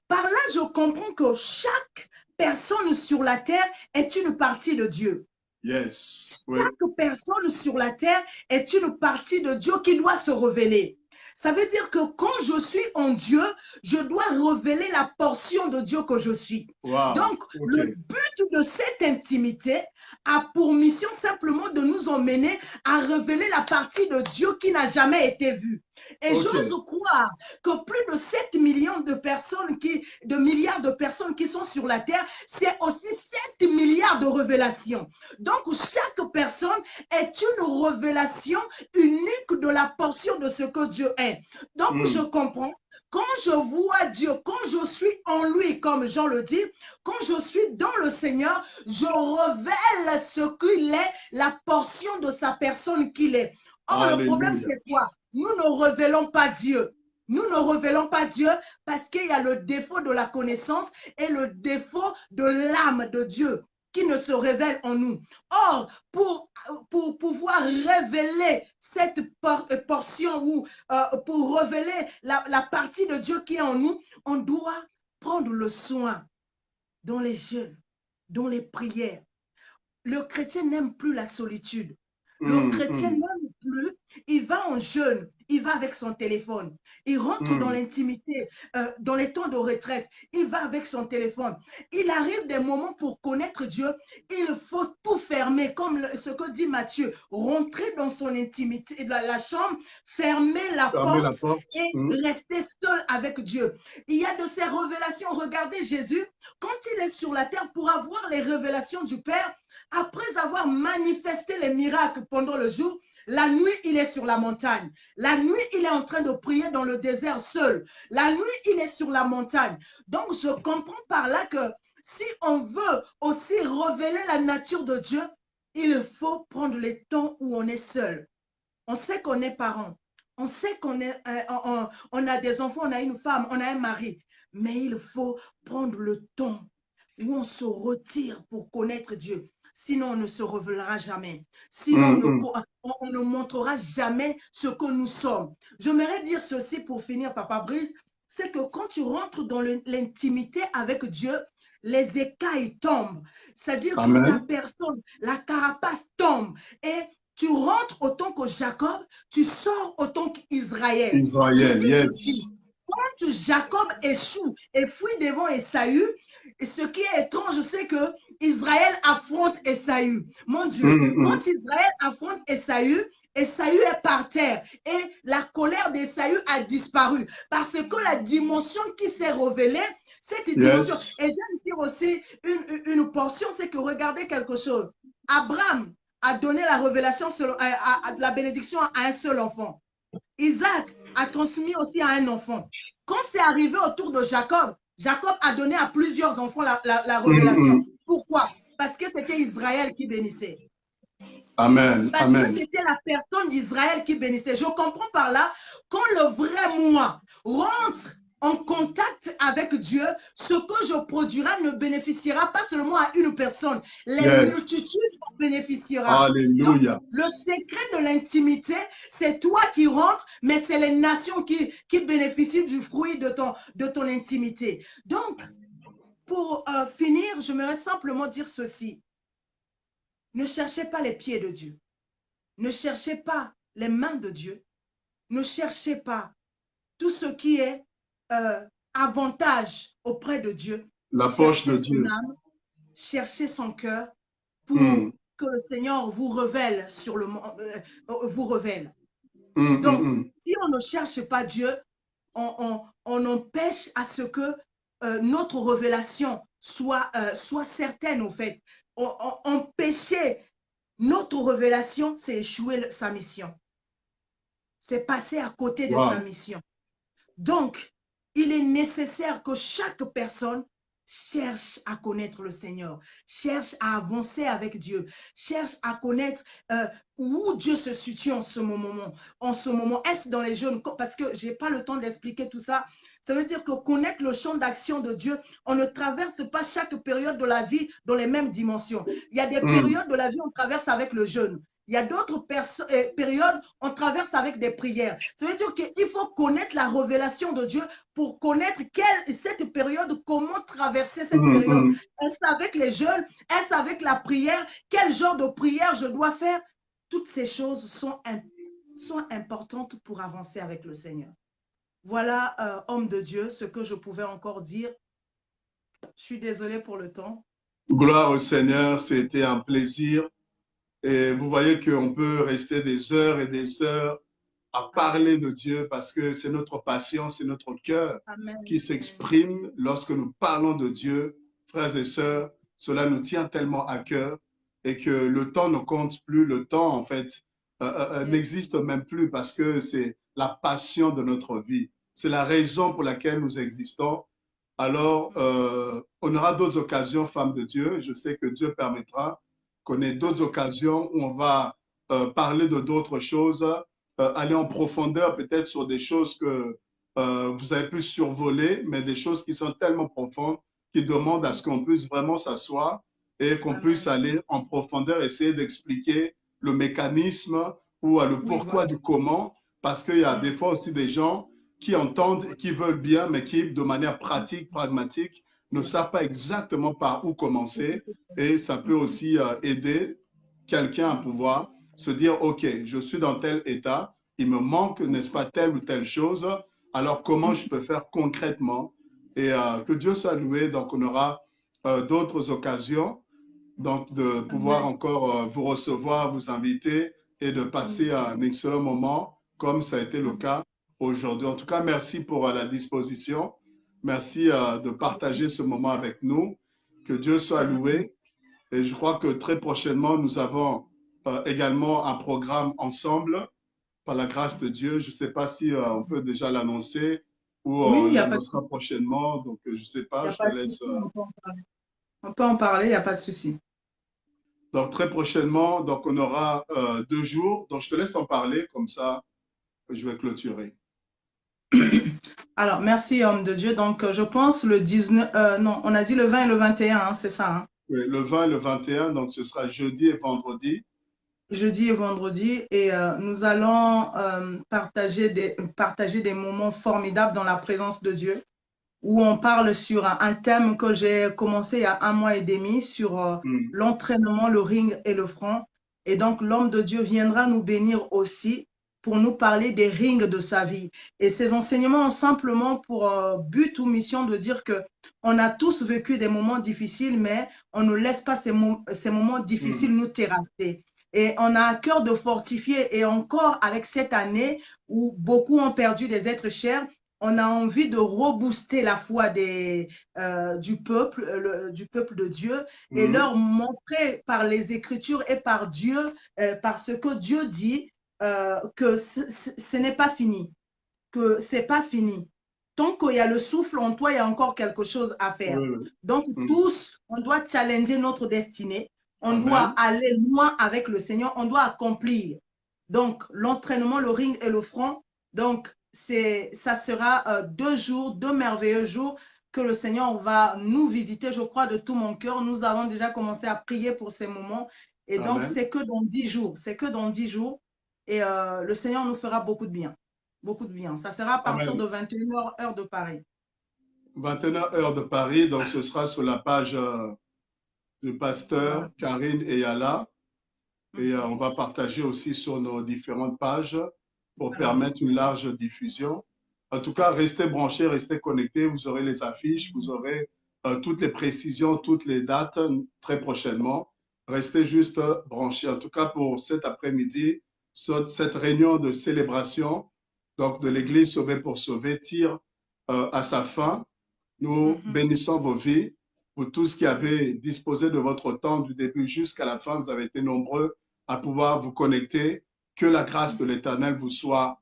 Par là, je comprends que chaque personne sur la terre est une partie de Dieu. Yes. Oui. Chaque personne sur la terre est une partie de Dieu qui doit se révéler. Ça veut dire que quand je suis en Dieu, je dois révéler la portion de Dieu que je suis. Wow. Donc, le Okay. but de cette intimité a pour mission simplement de nous emmener à révéler la partie de Dieu qui n'a jamais été vue. Et Okay. j'ose croire que plus de 7 millions de personnes, de milliards de personnes qui sont sur la terre, c'est aussi 7 milliards de révélations. Donc, chaque personne est une révélation unique de la portion de ce que Dieu est. Donc, je comprends. Quand je vois Dieu, quand je suis en lui, comme Jean le dit, quand je suis dans le Seigneur, je révèle ce qu'il est, la portion de sa personne qu'il est. Or, Alléluia. le problème, c'est quoi? Nous ne révélons pas Dieu. Nous ne révélons pas Dieu parce qu'il y a le défaut de la connaissance et le défaut de l'âme de Dieu qui ne se révèle en nous. Or, pour pouvoir révéler cette portion ou pour révéler la partie de Dieu qui est en nous, on doit prendre le soin dans les jeûnes, dans les prières. Le chrétien n'aime plus la solitude. Le chrétien n'aime plus, il va en jeûne, il va avec son téléphone, il rentre dans l'intimité, dans les temps de retraite, il va avec son téléphone. Il arrive des moments pour connaître Dieu, il faut tout fermer, comme ce que dit Matthieu, rentrer dans son intimité, dans la chambre, fermer la porte et rester seul avec Dieu. Il y a de ces révélations, regardez Jésus, quand il est sur la terre pour avoir les révélations du Père, après avoir manifesté les miracles pendant le jour, la nuit, il est sur la montagne. La nuit, il est en train de prier dans le désert seul. La nuit, il est sur la montagne. Donc, je comprends par là que si on veut aussi révéler la nature de Dieu, il faut prendre les temps où on est seul. On sait qu'on est parent. On sait qu'on est, on a des enfants, on a une femme, on a un mari. Mais il faut prendre le temps où on se retire pour connaître Dieu. Sinon, on ne se révélera jamais. Sinon, on ne montrera jamais ce que nous sommes. J'aimerais dire ceci pour finir, Papa Brice, c'est que quand tu rentres dans l'intimité avec Dieu, les écailles tombent. C'est-à-dire que ta personne, la carapace tombe. Et tu rentres autant que Jacob, tu sors autant qu'Israël. Israël, yes. Quand Jacob échoue et fuit devant Esaü, ce qui est étrange, c'est que Israël affronte Esaü. Mon Dieu, quand Israël affronte Esaü, Esaü est par terre et la colère d'Esaü a disparu parce que la dimension qui s'est révélée, cette dimension. Et j'aime dire aussi une portion, c'est que regardez quelque chose. Abraham a donné la révélation, la bénédiction à un seul enfant. Isaac a transmis aussi à un enfant. Quand c'est arrivé autour de Jacob, Jacob a donné à plusieurs enfants la révélation. Pourquoi? Parce que c'était Israël qui bénissait. Amen. Parce Amen. que c'était la personne d'Israël qui bénissait. Je comprends par là, quand le vrai moi rentre en contact avec Dieu, ce que je produirai ne bénéficiera pas seulement à une personne. Les multitudes en bénéficieront. Alléluia. Donc, le secret de l'intimité, c'est toi qui rentres, mais c'est les nations qui bénéficient du fruit de ton intimité. Donc, pour finir, j'aimerais simplement dire ceci. Ne cherchez pas les pieds de Dieu. Ne cherchez pas les mains de Dieu. Ne cherchez pas tout ce qui est avantage auprès de Dieu. La poche de Dieu. Cherchez son cœur pour que le Seigneur vous révèle sur le monde, vous révèle. Donc, si on ne cherche pas Dieu, on empêche à ce que notre révélation soit certaine, en fait. Empêcher notre révélation, c'est échouer sa mission. C'est passer à côté de sa mission. Donc, il est nécessaire que chaque personne cherche à connaître le Seigneur, cherche à avancer avec Dieu, cherche à connaître où Dieu se situe en ce moment. Est-ce dans les jeunes? Parce que je n'ai pas le temps d'expliquer tout ça. Ça veut dire que connaître le champ d'action de Dieu, on ne traverse pas chaque période de la vie dans les mêmes dimensions. Il y a des périodes de la vie on traverse avec le jeûne. Il y a d'autres périodes, on traverse avec des prières. Ça veut dire qu'il faut connaître la révélation de Dieu pour connaître cette période, comment traverser cette période. Est-ce avec les jeûnes? Est-ce avec la prière? Quel genre de prière je dois faire? Toutes ces choses sont importantes pour avancer avec le Seigneur. Voilà, homme de Dieu, ce que je pouvais encore dire. Je suis désolée pour le temps. Gloire au Seigneur, c'était un plaisir. Et vous voyez qu'on peut rester des heures et des heures à parler de Dieu parce que c'est notre passion, c'est notre cœur qui s'exprime lorsque nous parlons de Dieu. Frères et sœurs, cela nous tient tellement à cœur et que le temps ne compte plus. Le temps, en fait, n'existe même plus parce que c'est la passion de notre vie. C'est la raison pour laquelle nous existons. Alors, on aura d'autres occasions, femmes de Dieu. Je sais que Dieu permettra qu'on ait d'autres occasions où on va parler de d'autres choses, aller en profondeur peut-être sur des choses que vous avez pu survoler, mais des choses qui sont tellement profondes qui demandent à ce qu'on puisse vraiment s'asseoir et qu'on puisse aller en profondeur, essayer d'expliquer le mécanisme ou le pourquoi du comment, parce qu'il y a des fois aussi des gens qui entendent, qui veulent bien, mais qui, de manière pratique, pragmatique, ne savent pas exactement par où commencer. Et ça peut aussi aider quelqu'un à pouvoir se dire, OK, je suis dans tel état, il me manque, n'est-ce pas, telle ou telle chose. Alors, comment je peux faire concrètement? Et que Dieu soit loué. Donc, on aura d'autres occasions donc de pouvoir encore vous recevoir, vous inviter et de passer un excellent moment comme ça a été le cas aujourd'hui. En tout cas, merci pour la disposition. Merci de partager ce moment avec nous. Que Dieu soit loué. Et je crois que très prochainement, nous avons également un programme ensemble par la grâce de Dieu. Je ne sais pas si on peut déjà l'annoncer ou on l'annoncera prochainement. Donc, je ne sais pas, je te laisse. On peut en parler, il n'y a pas de souci. Donc, très prochainement, donc, on aura 2 jours. Donc, je te laisse en parler, comme ça, je vais clôturer. Alors, merci, homme de Dieu. Donc, je pense le 19, non, on a dit le 20 et le 21, hein, c'est ça. Hein? Oui, le 20 et le 21, donc ce sera jeudi et vendredi. Jeudi et vendredi. Et nous allons partager des moments formidables dans la présence de Dieu, où on parle sur un thème que j'ai commencé il y a 1 mois et demi, sur l'entraînement, le ring et le front. Et donc, l'homme de Dieu viendra nous bénir aussi pour nous parler des rings de sa vie. Et ces enseignements ont simplement pour but ou mission de dire que on a tous vécu des moments difficiles, mais on ne laisse pas ces moments difficiles nous terrasser. Et on a à cœur de fortifier, et encore avec cette année où beaucoup ont perdu des êtres chers, on a envie de rebooster la foi du peuple de Dieu, et leur montrer par les Écritures et par Dieu, par ce que Dieu dit, que ce n'est pas fini, que c'est pas fini. Tant qu'il y a le souffle en toi, il y a encore quelque chose à faire. Donc, tous, on doit challenger notre destinée. On doit aller loin avec le Seigneur. On doit accomplir. Donc, l'entraînement, le ring et le front. Donc, ça sera 2 jours, 2 merveilleux jours que le Seigneur va nous visiter, je crois, de tout mon cœur. Nous avons déjà commencé à prier pour ces moments. Et donc, c'est que dans 10 jours. C'est que dans 10 jours. Et le Seigneur nous fera beaucoup de bien. Beaucoup de bien. Ça sera à partir de 21h, heure de Paris. 21h, heure de Paris. Donc, ce sera sur la page du pasteur Karine Eyala. Et on va partager aussi sur nos différentes pages pour permettre une large diffusion. En tout cas, restez branchés, restez connectés. Vous aurez les affiches, vous aurez toutes les précisions, toutes les dates très prochainement. Restez juste branchés. En tout cas, pour cet après-midi, cette réunion de célébration donc de l'Église Sauvée pour Sauver tire à sa fin. Nous bénissons vos vies. Vous tous qui avez disposé de votre temps du début jusqu'à la fin, vous avez été nombreux à pouvoir vous connecter. Que la grâce de l'Éternel vous soit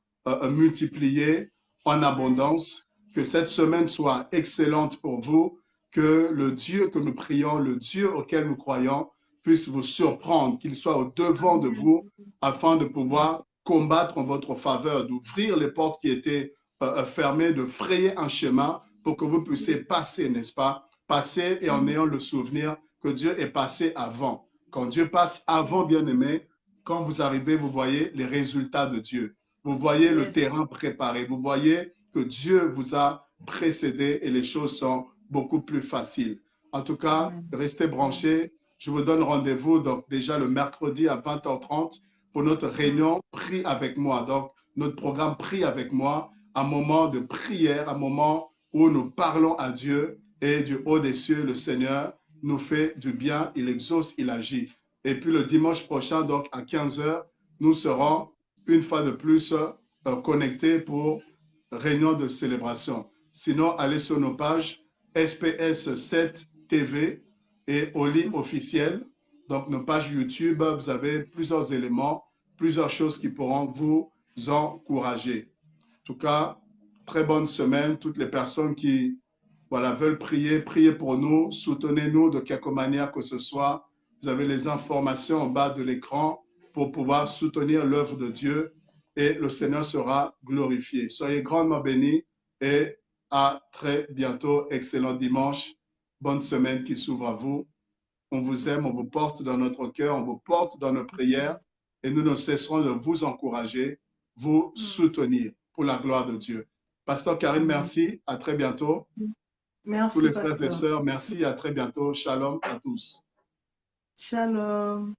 multipliée en abondance. Que cette semaine soit excellente pour vous. Que le Dieu que nous prions, le Dieu auquel nous croyons, puisse vous surprendre, qu'il soit au devant de vous afin de pouvoir combattre en votre faveur, d'ouvrir les portes qui étaient fermées, de frayer un chemin pour que vous puissiez passer, n'est-ce pas? Passer et en ayant le souvenir que Dieu est passé avant. Quand Dieu passe avant, bien-aimé, quand vous arrivez, vous voyez les résultats de Dieu. Vous voyez le terrain préparé. Vous voyez que Dieu vous a précédé et les choses sont beaucoup plus faciles. En tout cas, restez branchés. Je vous donne rendez-vous donc déjà le mercredi à 20h30 pour notre réunion Prie avec moi. Donc, notre programme Prie avec moi, un moment de prière, un moment où nous parlons à Dieu et du haut des cieux, le Seigneur nous fait du bien, il exauce, il agit. Et puis le dimanche prochain, donc à 15h, nous serons une fois de plus connectés pour réunion de célébration. Sinon, allez sur nos pages SPS 7 TV et Oli officiel. Donc, nos pages YouTube, vous avez plusieurs éléments, plusieurs choses qui pourront vous encourager. En tout cas, très bonne semaine. Toutes les personnes qui voilà, veulent prier, priez pour nous, soutenez-nous de quelque manière que ce soit. Vous avez les informations en bas de l'écran pour pouvoir soutenir l'œuvre de Dieu et le Seigneur sera glorifié. Soyez grandement bénis et à très bientôt. Excellent dimanche. Bonne semaine qui s'ouvre à vous. On vous aime, on vous porte dans notre cœur, on vous porte dans nos prières et nous ne cesserons de vous encourager, vous soutenir pour la gloire de Dieu. Pasteur Karine, merci. À très bientôt. Merci, Tous les frères et pasteur. sœurs, merci. À très bientôt. Shalom à tous. Shalom.